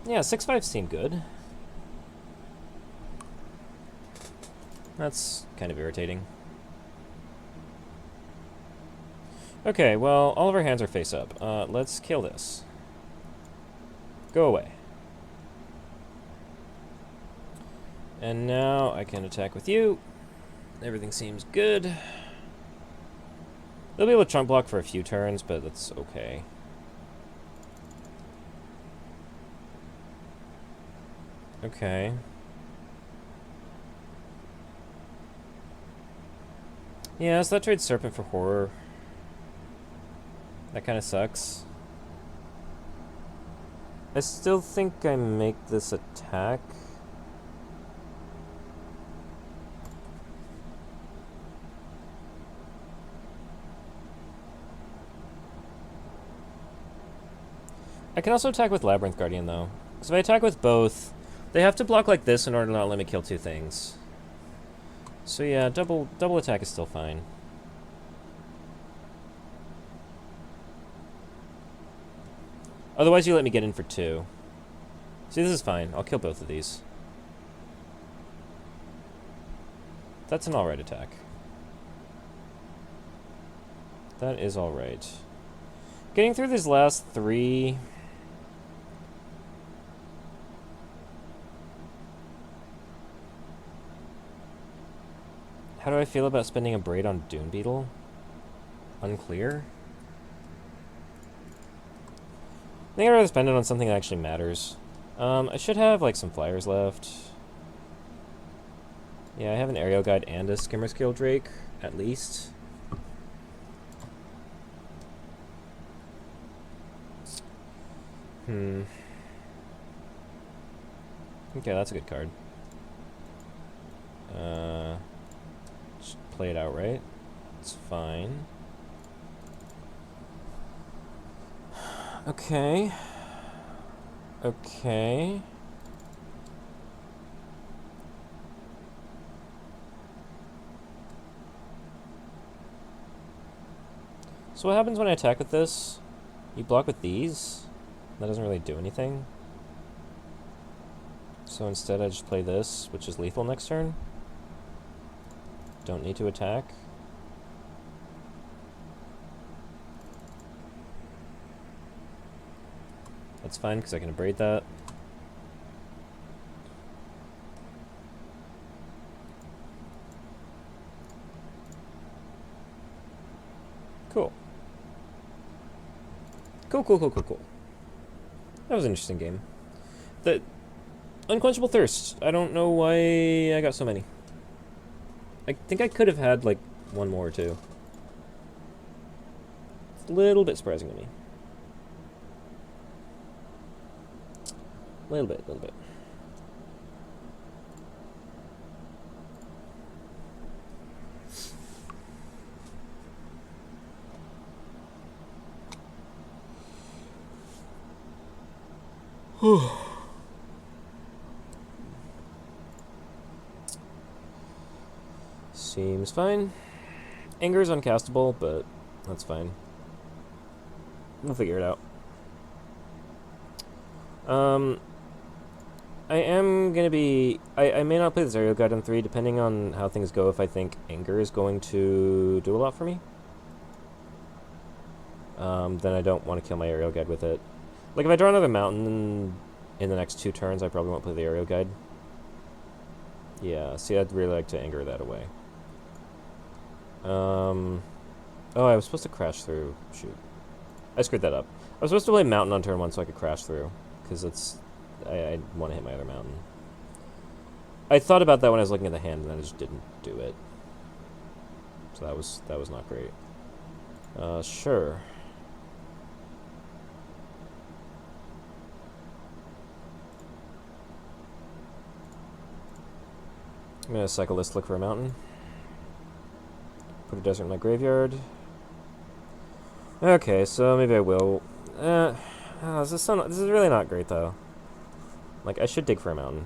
Yeah, 6/5 seemed good. That's kind of irritating. Okay, well, all of our hands are face up. Let's kill this. Go away. And now I can attack with you. Everything seems good. They'll be able to chunk block for a few turns, but that's okay. Okay. Yeah, so that trades Serpent for Horror. That kind of sucks. I still think I make this attack. I can also attack with Labyrinth Guardian, though. Because if I attack with both, they have to block like this in order to not let me kill 2 things. So yeah, double attack is still fine. Otherwise you let me get in for 2. See, this is fine. I'll kill both of these. That's an alright attack. That is alright. Getting through these last 3... How do I feel about spending a Braid on Dune Beetle? Unclear? I think I'd rather spend it on something that actually matters. I should have, like, some flyers left. Yeah, I have an Aerial Guide and a Skimmer's Drake, at least. Okay, that's a good card. Just play it outright. It's fine. Okay. Okay. So what happens when I attack with this? You block with these? That doesn't really do anything. So instead I just play this, which is lethal next turn. Don't need to attack. That's fine, because I can abrade that. Cool. Cool. That was an interesting game. The Unquenchable Thirst. I don't know why I got so many. I think I could have had, like, one more or two. It's a little bit surprising to me. Little bit. Seems fine. Anger is uncastable, but that's fine. We'll figure it out. I am going to be... I may not play this Aerial Guide on 3, depending on how things go, if I think Anger is going to do a lot for me. Then I don't want to kill my Aerial Guide with it. Like, if I draw another mountain in the next 2 turns, I probably won't play the Aerial Guide. Yeah, see, I'd really like to Anger that away. Oh, I was supposed to crash through. Shoot. I screwed that up. I was supposed to play mountain on turn 1 so I could crash through, because it's... I want to hit my other mountain. I thought about that when I was looking at the hand, and I just didn't do it. So that was not great. Sure. I'm gonna cycle this to look for a mountain. Put a desert in my graveyard. Okay, so maybe I will. This is really not great though. Like, I should dig for a mountain.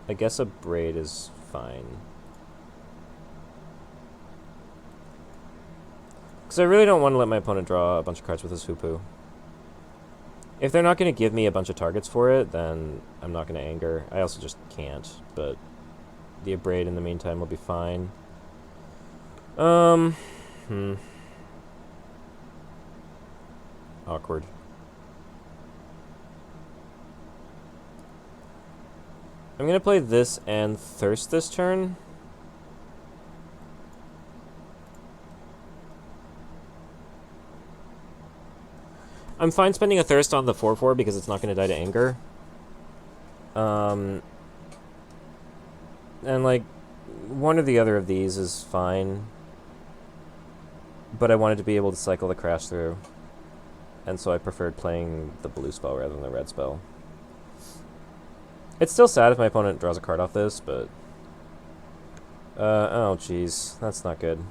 I guess a braid is fine. Because I really don't want to let my opponent draw a bunch of cards with his Hoopu. If they're not going to give me a bunch of targets for it, then I'm not going to Anger. I also just can't, but the Abrade in the meantime will be fine. Awkward. I'm going to play this and Thirst this turn. I'm fine spending a Thirst on the 4/4 because it's not going to die to Anger. And, like, one or the other of these is fine. But I wanted to be able to cycle the Crash through. And so I preferred playing the blue spell rather than the red spell. It's still sad if my opponent draws a card off this, but... oh, jeez. That's not good.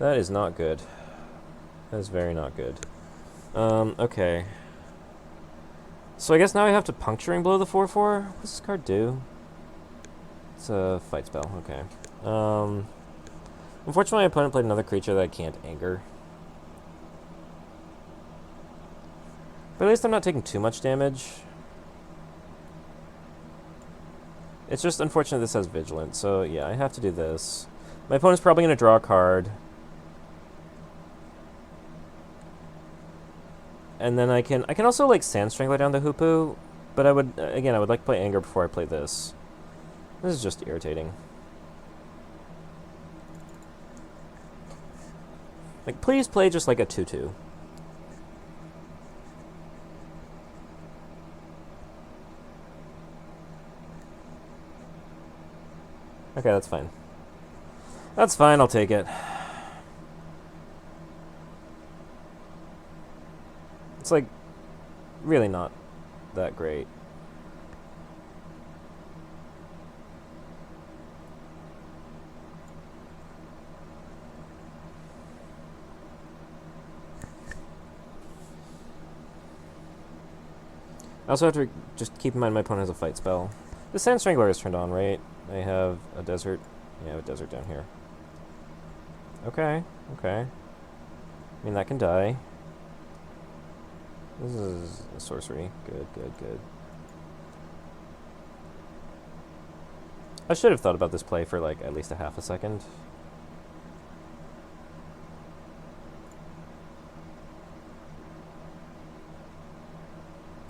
That is not good. That is very not good. Okay. So I guess now I have to Puncturing Blow the 4/4? What's this card do? It's a fight spell, okay. Unfortunately, my opponent played another creature that I can't Anger. But at least I'm not taking too much damage. It's just unfortunate this has Vigilant, so yeah, I have to do this. My opponent's probably going to draw a card. And then I can also, like, Sand Strangler down the Hoopu, but I would like to play Anger before I play this. This is just irritating. Like, please play just, like, a 2/2. Okay, that's fine. That's fine, I'll take it. It's, like, really not that great. I also have to just keep in mind my opponent has a fight spell. The Sand Strangler is turned on, right? I have a desert. Yeah, I have a desert down here. Okay, okay. I mean, that can die. This is a sorcery. Good, good, good. I should have thought about this play for, like, at least a half a second.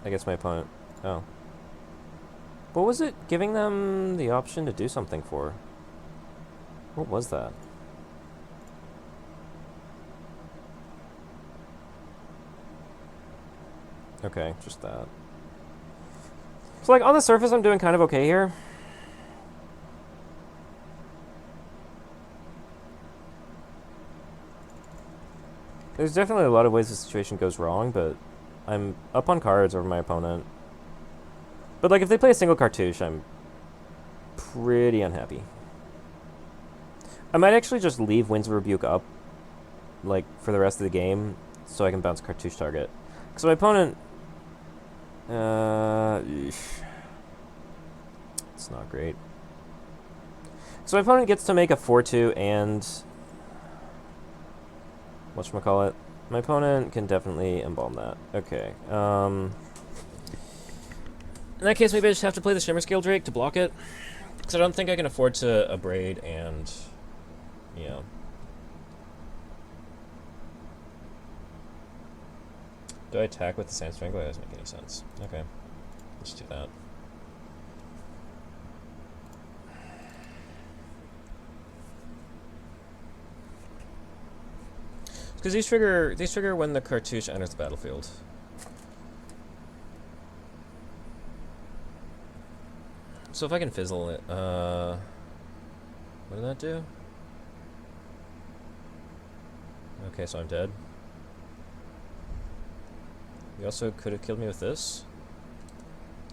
I guess my opponent... Oh. What was it giving them the option to do something for? What was that? Okay, just that. So, like, on the surface, I'm doing kind of okay here. There's definitely a lot of ways the situation goes wrong, but I'm up on cards over my opponent. But, like, if they play a single cartouche, I'm pretty unhappy. I might actually just leave Winds of Rebuke up, like, for the rest of the game, so I can bounce cartouche target. Because my opponent... it's not great. So my opponent gets to make a 4/2 and... whatchamacallit. My opponent can definitely embalm that. Okay. In that case, maybe I just have to play the Shimmer Scale Drake to block it. Because I don't think I can afford to abrade and, you know. Do I attack with the Sand Strangler? That doesn't make any sense. Okay. Let's do that. Because these trigger when the cartouche enters the battlefield. So if I can fizzle it, what did that do? Okay, so I'm dead. You also could have killed me with this.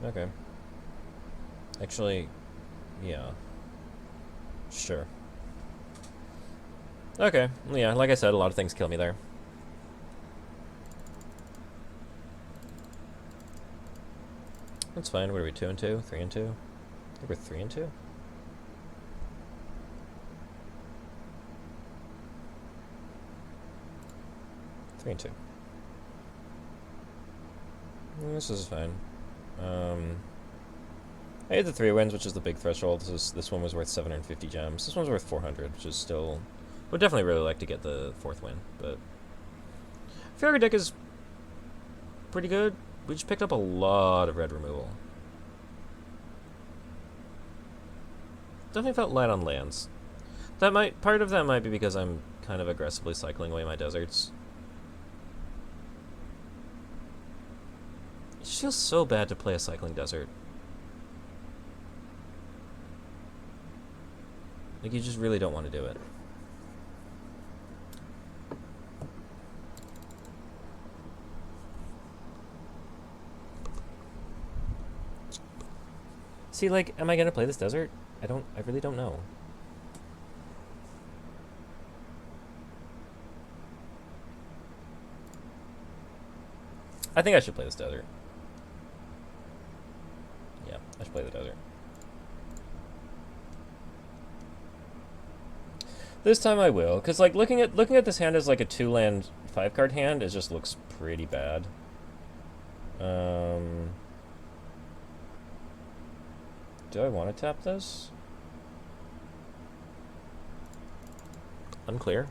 Okay. Actually, yeah. Sure. Okay, yeah, like I said, a lot of things kill me there. That's fine. What are we, 2 and 2? 3 and 2? I think we're 3 and 2. Three and 2. This is fine. I had the 3 wins, which is the big threshold. This one was worth 750 gems. This one's worth 400, which is still... Would definitely really like to get the 4th win, but... I feel like our deck is pretty good. We just picked up a lot of red removal. Definitely felt light on lands. Part of that might be because I'm kind of aggressively cycling away my deserts. It just feels so bad to play a cycling desert. Like, you just really don't want to do it. See, like, am I gonna play this desert? I really don't know. I think I should play this desert. Yeah, I should play the desert. This time I will, because like looking at this hand as like a 2-land 5-card hand, it just looks pretty bad. Do I want to tap this? Unclear.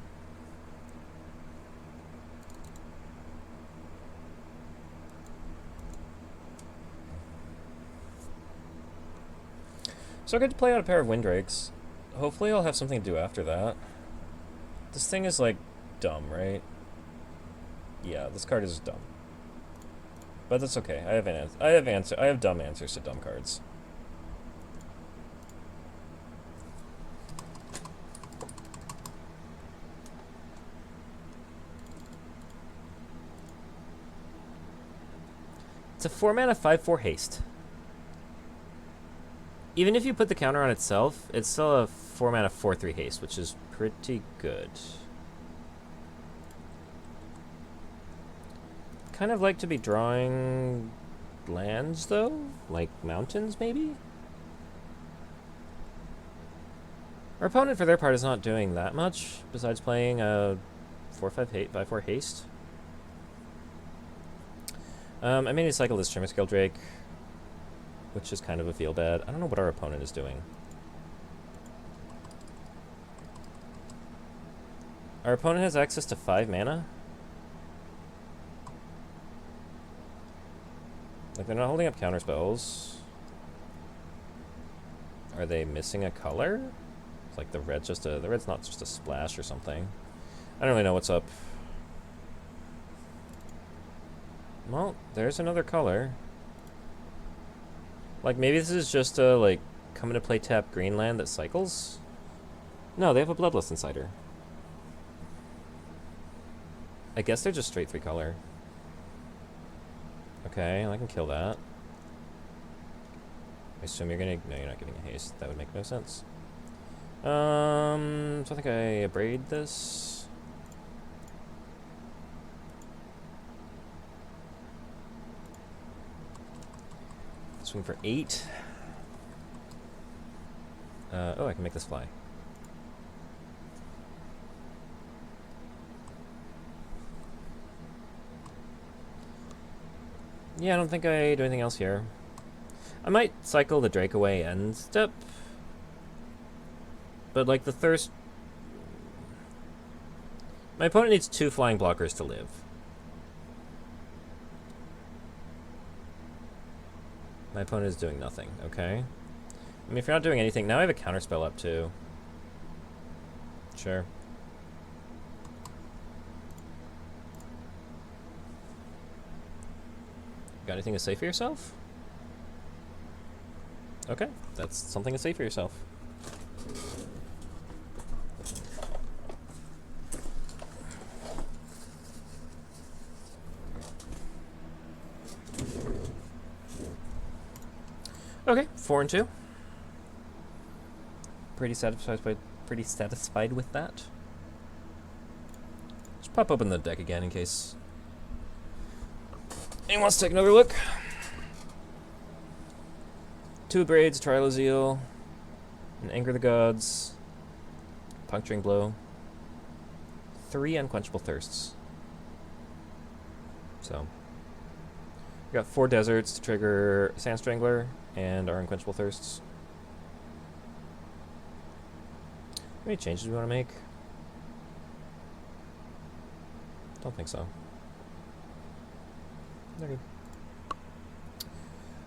So I get to play out a pair of Windrakes. Hopefully I'll have something to do after that. This thing is like dumb, right? Yeah, this card is dumb. But that's okay. I have dumb answers to dumb cards. It's a 4-mana 5/4 haste. Even if you put the counter on itself, it's still a 4-mana 4/3 haste, which is pretty good. Kind of like to be drawing lands, though? Like mountains, maybe? Our opponent, for their part, is not doing that much, besides playing a 5/4 haste. I may need to cycle this Shimmer Scale Drake, which is kind of a feel bad. I don't know what our opponent is doing. Our opponent has access to 5 mana? Like, they're not holding up counter spells. Are they missing a color? It's like the red's not just a splash or something. I don't really know what's up. Well, there's another color. Like, maybe this is just a, like, coming to play tap green land that cycles? No, they have a Bloodlust Insider. I guess they're just straight 3 color. Okay, I can kill that. I assume you're gonna... No, you're not giving a haste. That would make no sense. So I think I abrade this. Swing for 8. Oh, I can make this fly. Yeah, I don't think I do anything else here. I might cycle the Drake away end step. But, like, the Thirst... My opponent needs 2 flying blockers to live. My opponent is doing nothing, okay? I mean, if you're not doing anything... Now I have a counterspell up, too. Sure. Got anything to say for yourself? Okay, that's something to say for yourself. Okay, 4 and 2. Pretty satisfied with that. Just pop open the deck again in case anyone wants to take another look. 2 Braids, Trial of Zeal, an Anger the Gods, Puncturing Blow, 3 Unquenchable Thirsts. So, we got 4 Deserts to trigger Sand Strangler and our Unquenchable Thirsts. Any changes we want to make? Don't think so. They're good.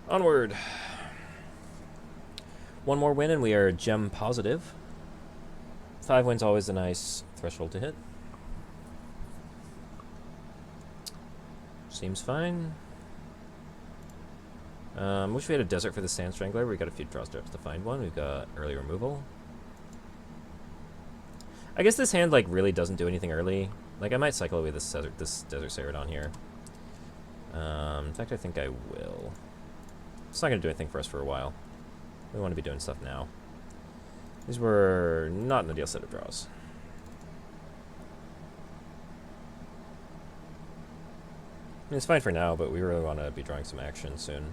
Onward. 1 more win and we are gem positive. 5 wins always a nice threshold to hit. Seems fine. Wish we had a desert for the Sand Strangler. We got a few draw steps to find one. We've got early removal. I guess this hand like really doesn't do anything early. Like I might cycle away this desert Ceridon here. In fact, I think I will. It's not gonna do anything for us for a while. We want to be doing stuff now. These were not an ideal set of draws. I mean, it's fine for now, but we really want to be drawing some action soon.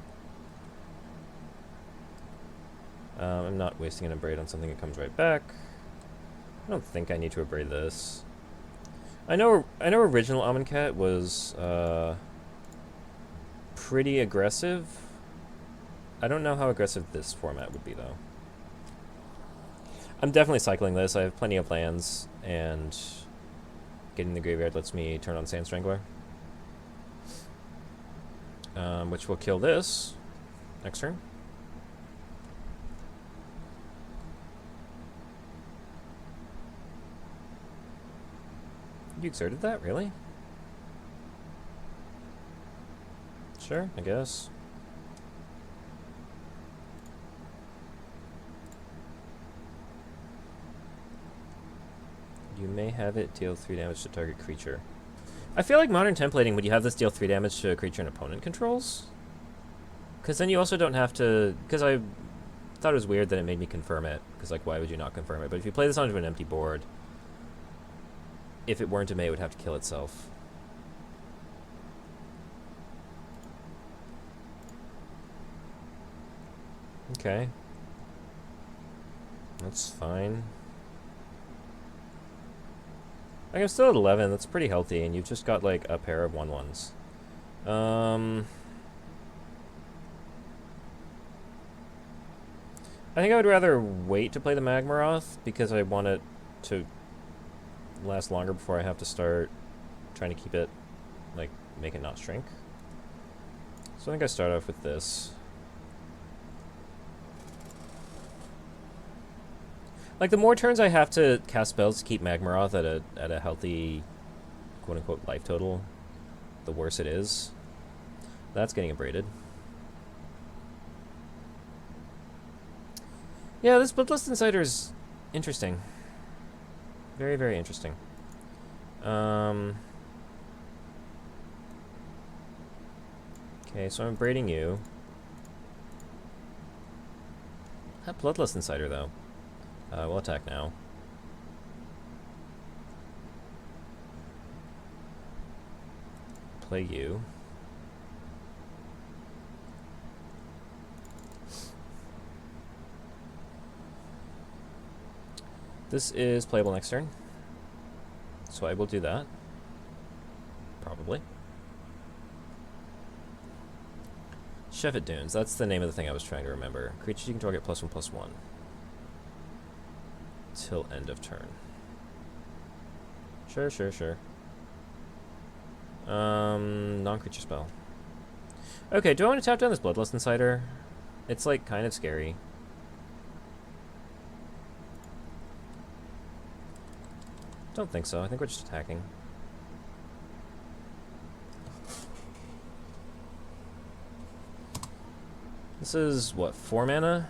I'm not wasting an Abrade on something that comes right back. I don't think I need to Abrade this. I know original Amonkhet was pretty aggressive. I don't know how aggressive this format would be, though. I'm definitely cycling this. I have plenty of lands, and getting the graveyard lets me turn on Sand Strangler. Which will kill this next turn. You exerted that, really? Sure, I guess. You may have it deal 3 damage to target creature. I feel like modern templating, would you have this deal 3 damage to a creature an opponent controls? Because then you also don't have to... Because I thought it was weird that it made me confirm it. Because, like, why would you not confirm it? But if you play this onto an empty board, if it weren't a May, it would have to kill itself. Okay. That's fine. Like, I'm still at 11, that's pretty healthy, and you've just got, like, a pair of 1/1s. I think I would rather wait to play the Magmaroth, because I want it to last longer before I have to start trying to keep it, like, make it not shrink. So I think I start off with this. Like, the more turns I have to cast spells to keep Magmaroth at a healthy, quote-unquote, life total, the worse it is. That's getting abraded. Yeah, this Bloodlust Insider's interesting. Very, very interesting. Okay, so I'm abrading you. That Bloodlust Insider, though. We'll attack now. Play you. This is playable next turn, so I will do that. Probably. Sheffitt Dunes. That's the name of the thing I was trying to remember. Creatures you control get +1/+1. Till end of turn. Sure. Non-creature spell. Okay, do I want to tap down this Bloodlust Insider? It's, like, kind of scary. Don't think so. I think we're just attacking. This is, what, 4 mana?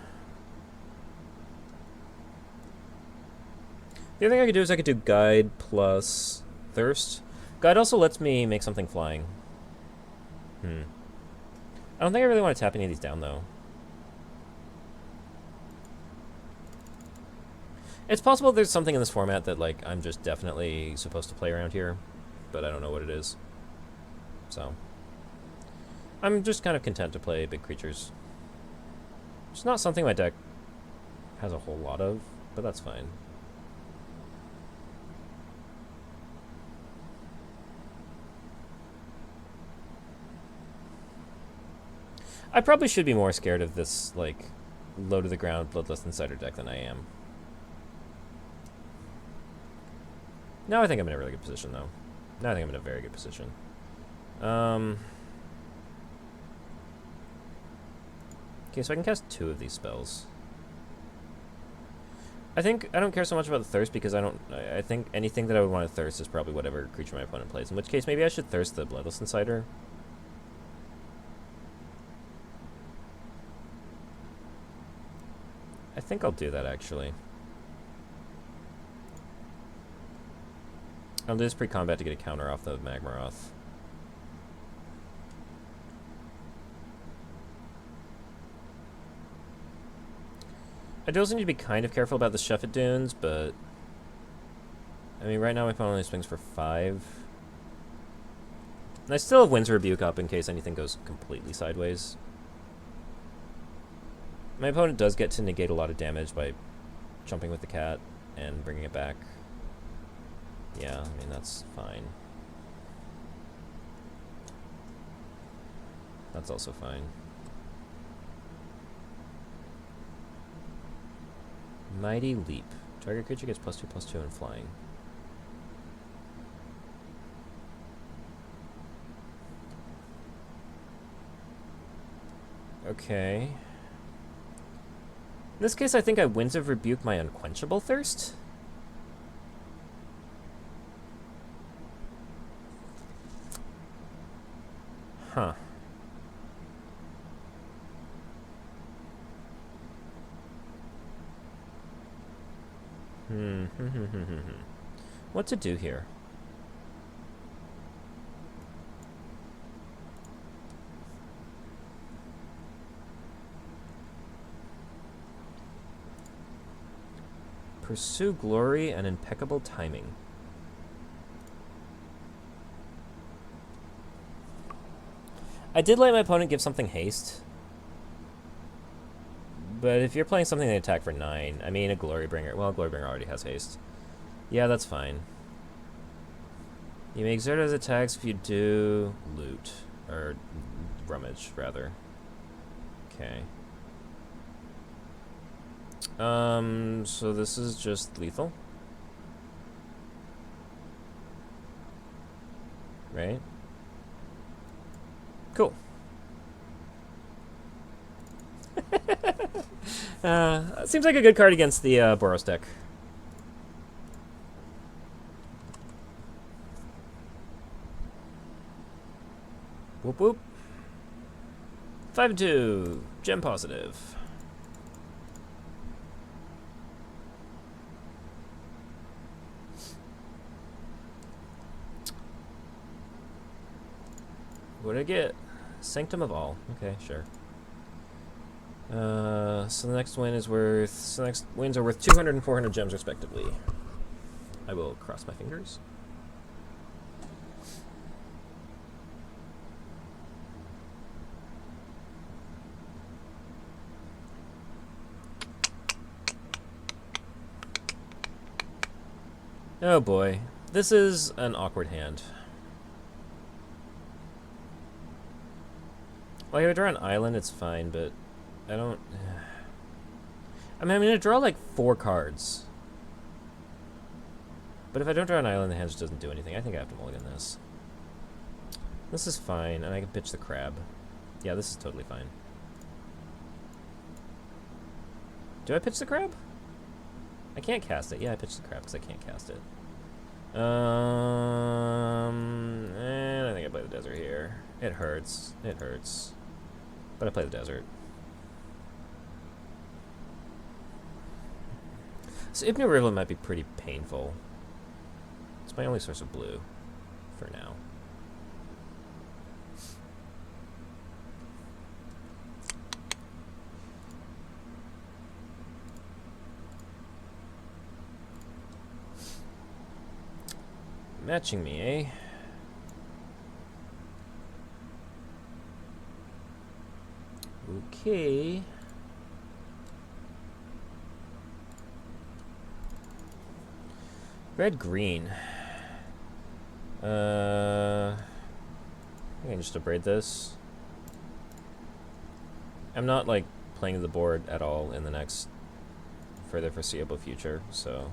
The other thing I could do is I could do Guide plus Thirst. Guide also lets me make something flying. I don't think I really want to tap any of these down, though. It's possible there's something in this format that, like, I'm just definitely supposed to play around here, but I don't know what it is. So, I'm just kind of content to play big creatures. It's not something my deck has a whole lot of, but that's fine. I probably should be more scared of this, like, low-to-the-ground Bloodlust Insider deck than I am. Now I think I'm in a really good position, though. Now I think I'm in a very good position. Okay, so I can cast 2 of these spells. I think I don't care so much about the Thirst because I think anything that I would want to Thirst is probably whatever creature my opponent plays. In which case, maybe I should Thirst the Bloodlust Insider. I think I'll do that, actually. I'll do this pre-combat to get a counter off the Magmaroth. I do also need to be kind of careful about the Sheffitt Dunes, but... I mean, right now my opponent only swings for 5. And I still have Winds Rebuke up in case anything goes completely sideways. My opponent does get to negate a lot of damage by jumping with the cat and bringing it back. Yeah, I mean, that's fine. That's also fine. Mighty Leap. Target creature gets +2/+2 in flying. Okay. In this case, I think I Winds of Rebuke my Unquenchable Thirst. Huh. What to do here? Pursue glory and impeccable timing. I did let my opponent give something haste. But if you're playing something that attack for 9, I mean a Glorybringer. Well, Glorybringer already has haste. Yeah, that's fine. You may exert as attacks if you do loot. Or rummage, rather. Okay. So this is just lethal. Right? Cool. Seems like a good card against the Boros deck. Whoop whoop. 5-2. Gem positive. What did I get? Sanctum of All. Okay, sure. So the next win is worth... So the next wins are worth 200 and 400 gems, respectively. I will cross my fingers. Oh boy. This is an awkward hand. Well, if I draw an island, it's fine, but I don't... I mean, I'm going to draw like 4 cards. But if I don't draw an island, the hand just doesn't do anything. I think I have to mulligan this. This is fine, and I can pitch the crab. Yeah, this is totally fine. Do I pitch the crab? I can't cast it. Yeah, I pitched the crab because I can't cast it. And I think I play the desert here. It hurts. It hurts. But I play the desert. So Ibn Rivelin might be pretty painful. It's my only source of blue for now. Matching me, eh? Okay. Red green. I can just abrade this. I'm not like playing the board at all in the next further foreseeable future, so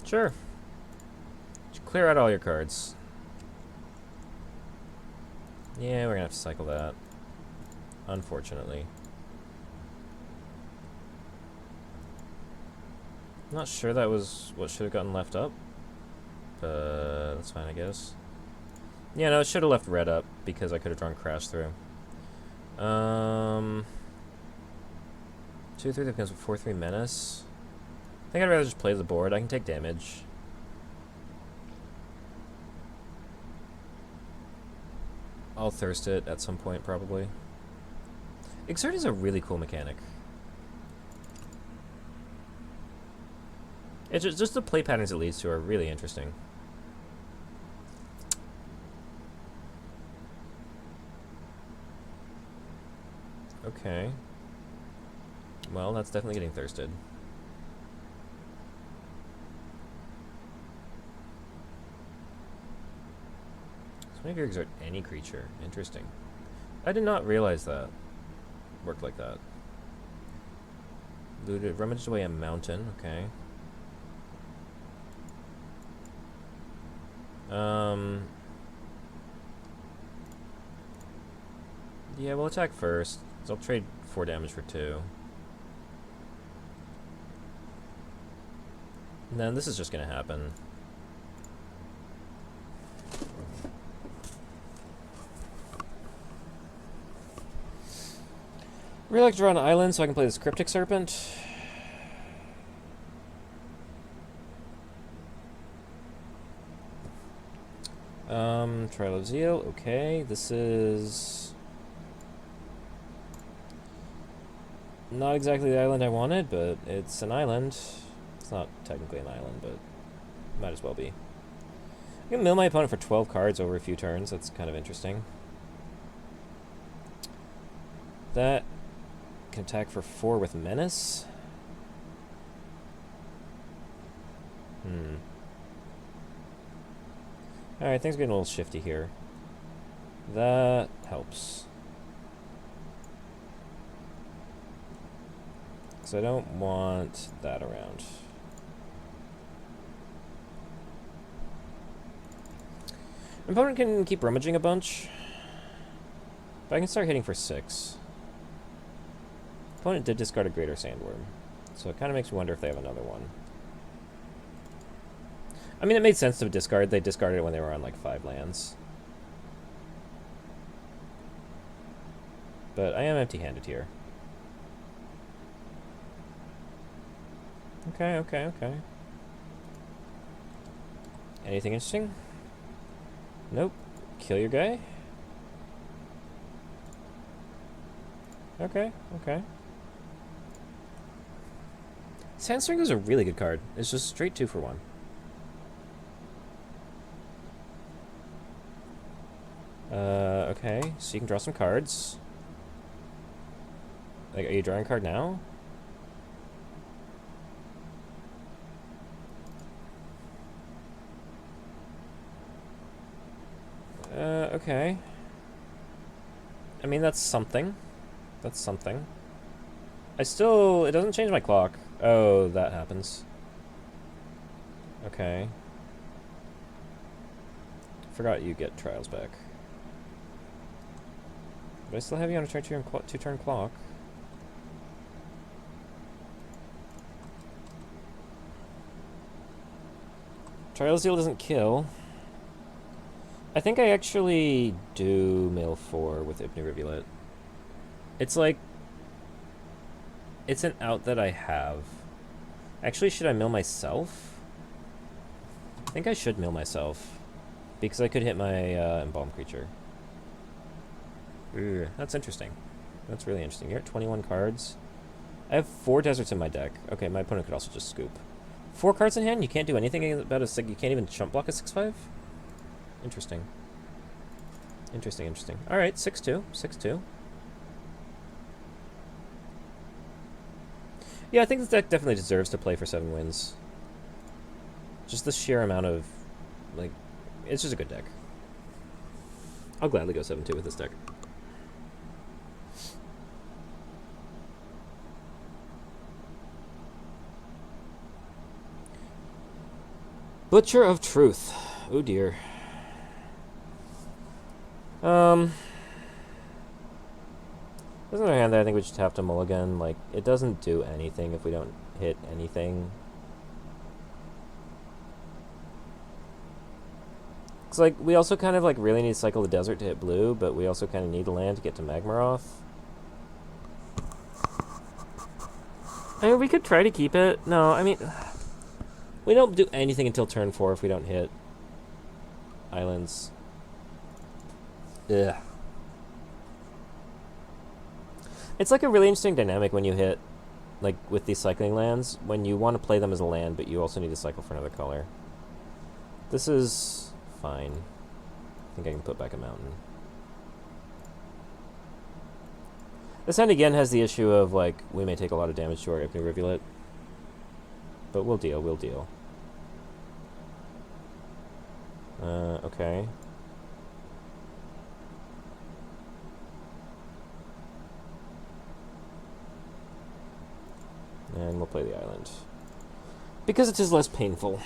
sure. Just clear out all your cards. Yeah, we're gonna have to cycle that. Unfortunately. I'm not sure that was what should have gotten left up. But that's fine, I guess. Yeah, no, it should have left red up because I could have drawn crash through. 2-3 that becomes with 4-3 menace. I think I'd rather just play the board. I can take damage. I'll thirst it at some point, probably. Exert is a really cool mechanic. It's just the play patterns it leads to are really interesting. Okay. Well, that's definitely getting thirsted. So maybe exert any creature. Interesting. I did not realize that worked like that. Looted, rummaged away a mountain. Okay. Yeah, we'll attack first. So I'll trade 4 damage for 2. And then this is just gonna happen. Really like to draw an island so I can play this Cryptic Serpent. Trial of Zeal, okay. This is not exactly the island I wanted, but it's an island. It's not technically an island, but might as well be. I can mill my opponent for 12 cards over a few turns. That's kind of interesting. That can attack for 4 with Menace. Alright, things are getting a little shifty here. That helps. So I don't want that around. My opponent can keep rummaging a bunch, but I can start hitting for 6. Opponent did discard a Greater Sandworm, so it kind of makes me wonder if they have another one. I mean, it made sense to discard. They discarded it when they were on like 5 lands. But I am empty-handed here. Okay, okay, okay. Anything interesting? Nope. Kill your guy? Okay, okay. Sandstorm is a really good card. It's just straight 2 for 1. Okay, so you can draw some cards. Like, are you drawing a card now? Okay. I mean, that's something. That's something. I still... It doesn't change my clock. Oh, that happens. Okay. Forgot you get trials back. But I still have you on a two-turn clock. Trials deal doesn't kill. I think I actually do mill 4 with Ibn Rivulet. It's like... It's an out that I have. Actually, should I mill myself? I think I should mill myself. Because I could hit my Embalm creature. Ooh, that's interesting. That's really interesting. You're at 21 cards. I have 4 deserts in my deck. Okay, my opponent could also just scoop. 4 cards in hand? You can't do anything about a... You can't even chump block a 6/5? Interesting. Interesting, interesting. Alright, 6-2. 6-2. Yeah, I think this deck definitely deserves to play for 7 wins. Just the sheer amount of... Like, it's just a good deck. I'll gladly go 7-2 with this deck. Butcher of Truth. Oh dear. On the other hand, I think we just have to mulligan. Like, it doesn't do anything if we don't hit anything. It's like, we also kind of, like, really need to cycle the desert to hit blue, but we also kind of need the land to get to Magmaroth. I mean, we could try to keep it. No, I mean... We don't do anything until turn 4 if we don't hit islands. Ugh. It's like a really interesting dynamic when you hit, like, with these cycling lands, when you want to play them as a land, but you also need to cycle for another color. This is fine. I think I can put back a mountain. This hand again has the issue of, like, we may take a lot of damage to our Ibn Rivulet. But we'll deal, we'll deal. Okay. And we'll play the island. Because it is less painful.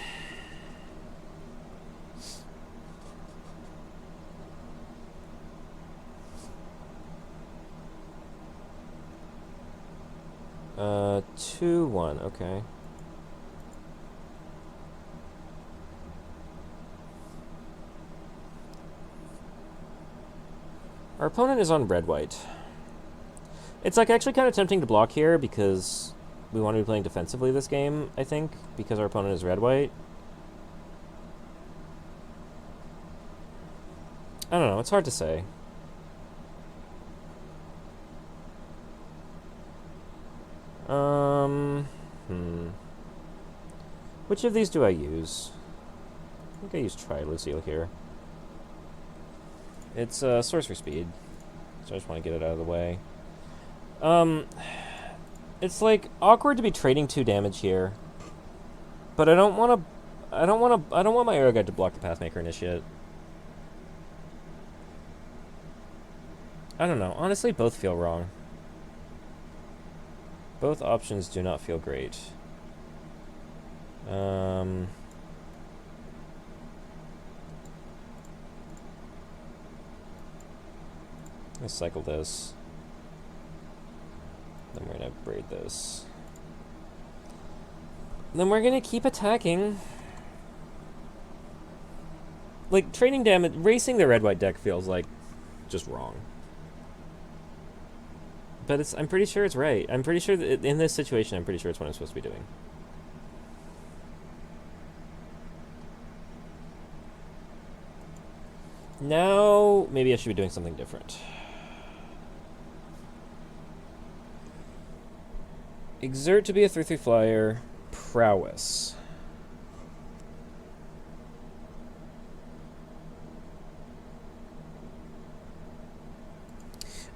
Uh, 2-1, okay. Our opponent is on red-white. It's like actually kind of tempting to block here because we want to be playing defensively this game, I think, because our opponent is red-white. I don't know, it's hard to say. Which of these do I use? I think I use Triluceal here. It's sorcery speed, so I just want to get it out of the way. It's like awkward to be trading 2 damage here, but I don't want my Arrow Guide to block the Pathmaker Initiate. I don't know. Honestly, both feel wrong. Both options do not feel great. Let's cycle this. Then we're gonna braid this. Then we're gonna keep attacking. Like, trading damage, racing the red-white deck feels like just wrong. But I'm pretty sure it's right. I'm pretty sure that in this situation, I'm pretty sure it's what I'm supposed to be doing. Now, maybe I should be doing something different. Exert to be a 3/3 flyer. Prowess.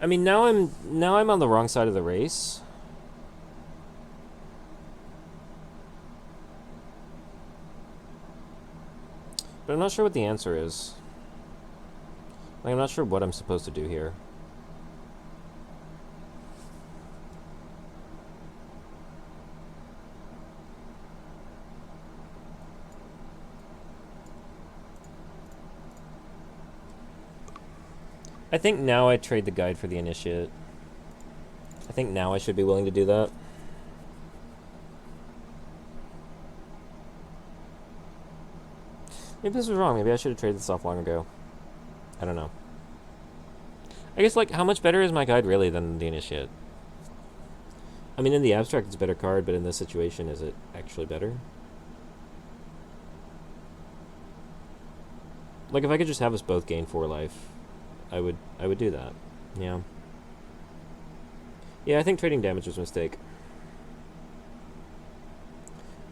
I mean, now I'm on the wrong side of the race. But I'm not sure what the answer is. Like, I'm not sure what I'm supposed to do here. I think now I trade the guide for the initiate. I think now I should be willing to do that. Maybe this was wrong. Maybe I should have traded this off long ago. I don't know. I guess, like, how much better is my guide really than the initiate? I mean, in the abstract, it's a better card, but in this situation, is it actually better? Like, if I could just have us both gain 4 life, I would do that. Yeah. Yeah, I think trading damage was a mistake.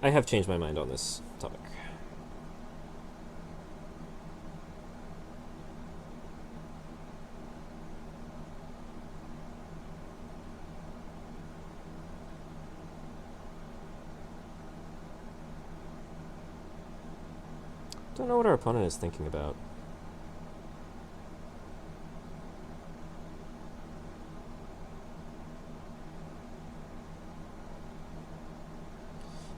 I have changed my mind on this topic. Don't know what our opponent is thinking about.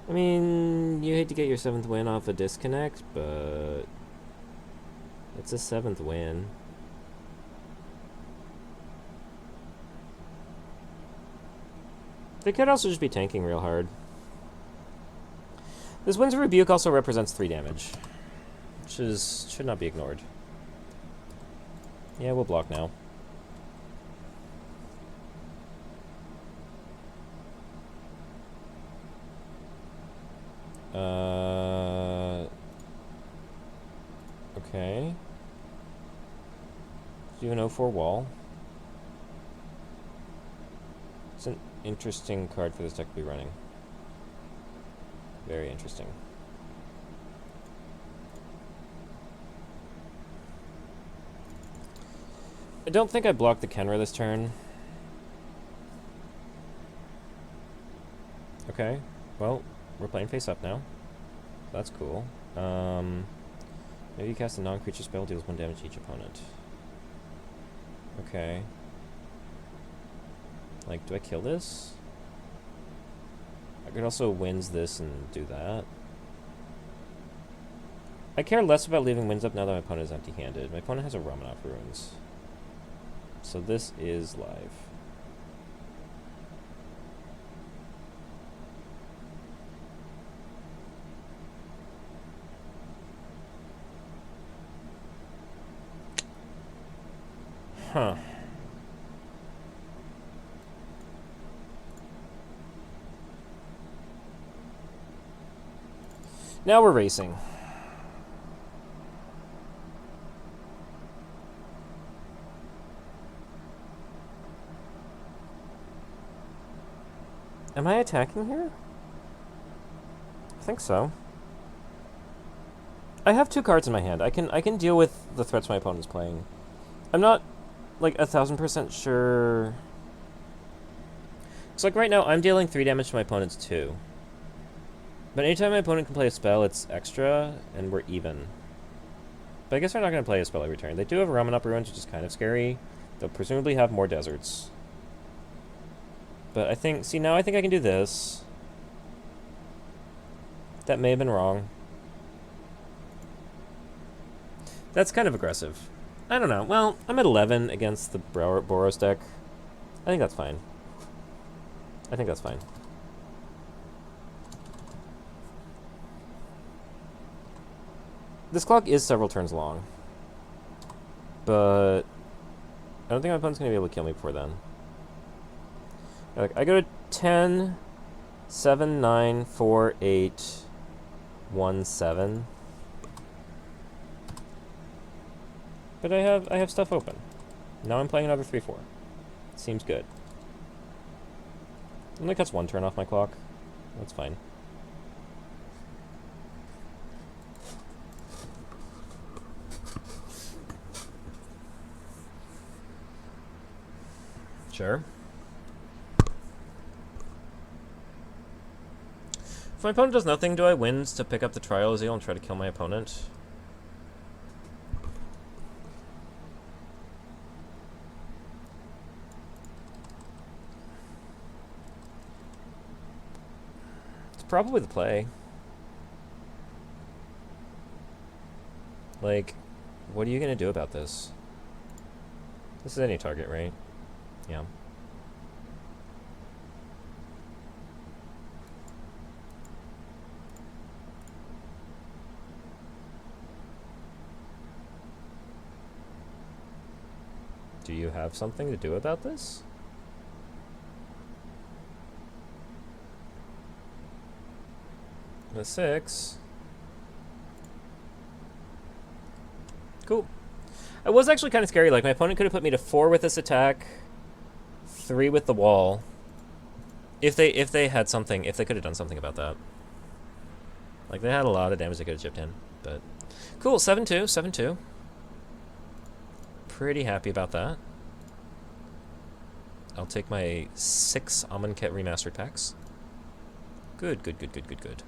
I mean, you hate to get your 7th win off a disconnect, but it's a 7th win. They could also just be tanking real hard. This Winds of Rebuke also represents 3 damage, which should not be ignored. Yeah, we'll block now. Okay. Do an 0-4 wall. It's an interesting card for this deck to be running. Very interesting. I don't think I blocked the Kenra this turn. Okay, well, we're playing face up now. That's cool. Maybe you cast a non-creature spell, deals 1 damage to each opponent. Okay. Like, do I kill this? I could also wins this and do that. I care less about leaving wins up now that my opponent is empty-handed. My opponent has a Ramanov Ruins. So this is live. Huh. Now we're racing. Am I attacking here? I think so. I have 2 cards in my hand. I can deal with the threats my opponent's playing. I'm not like 1000% sure. It's like right now I'm dealing 3 damage to my opponent's 2. But anytime my opponent can play a spell, it's extra, and we're even. But I guess they're not going to play a spell every turn. They do have a Ramanop Ruins, which is kind of scary. They'll presumably have more deserts. But I think, see, now I think I can do this. That may have been wrong. That's kind of aggressive. I don't know. Well, I'm at 11 against the Boros deck. I think that's fine. I think that's fine. This clock is several turns long. But I don't think my opponent's going to be able to kill me before then. Like, I go to 10, 7, 9, 4, 8, 1, 7. But I have stuff open. Now I'm playing another 3-4. Seems good. Only cuts 1 turn off my clock. That's fine. Sure. If my opponent does nothing, do I win to pick up the Trial Zeal and try to kill my opponent? probably the play. Like, what are you gonna do about this? This is any target, right? Yeah. Do you have something to do about this? A 6. Cool. It was actually kind of scary. Like, my opponent could have put me to 4 with this attack, 3 with the wall. If they had something, if they could have done something about that. Like, they had a lot of damage they could have chipped in. But cool, 7-2, 7-2. Pretty happy about that. I'll take my 6 Amonkhet Remastered packs. Good, good, good, good, good, good.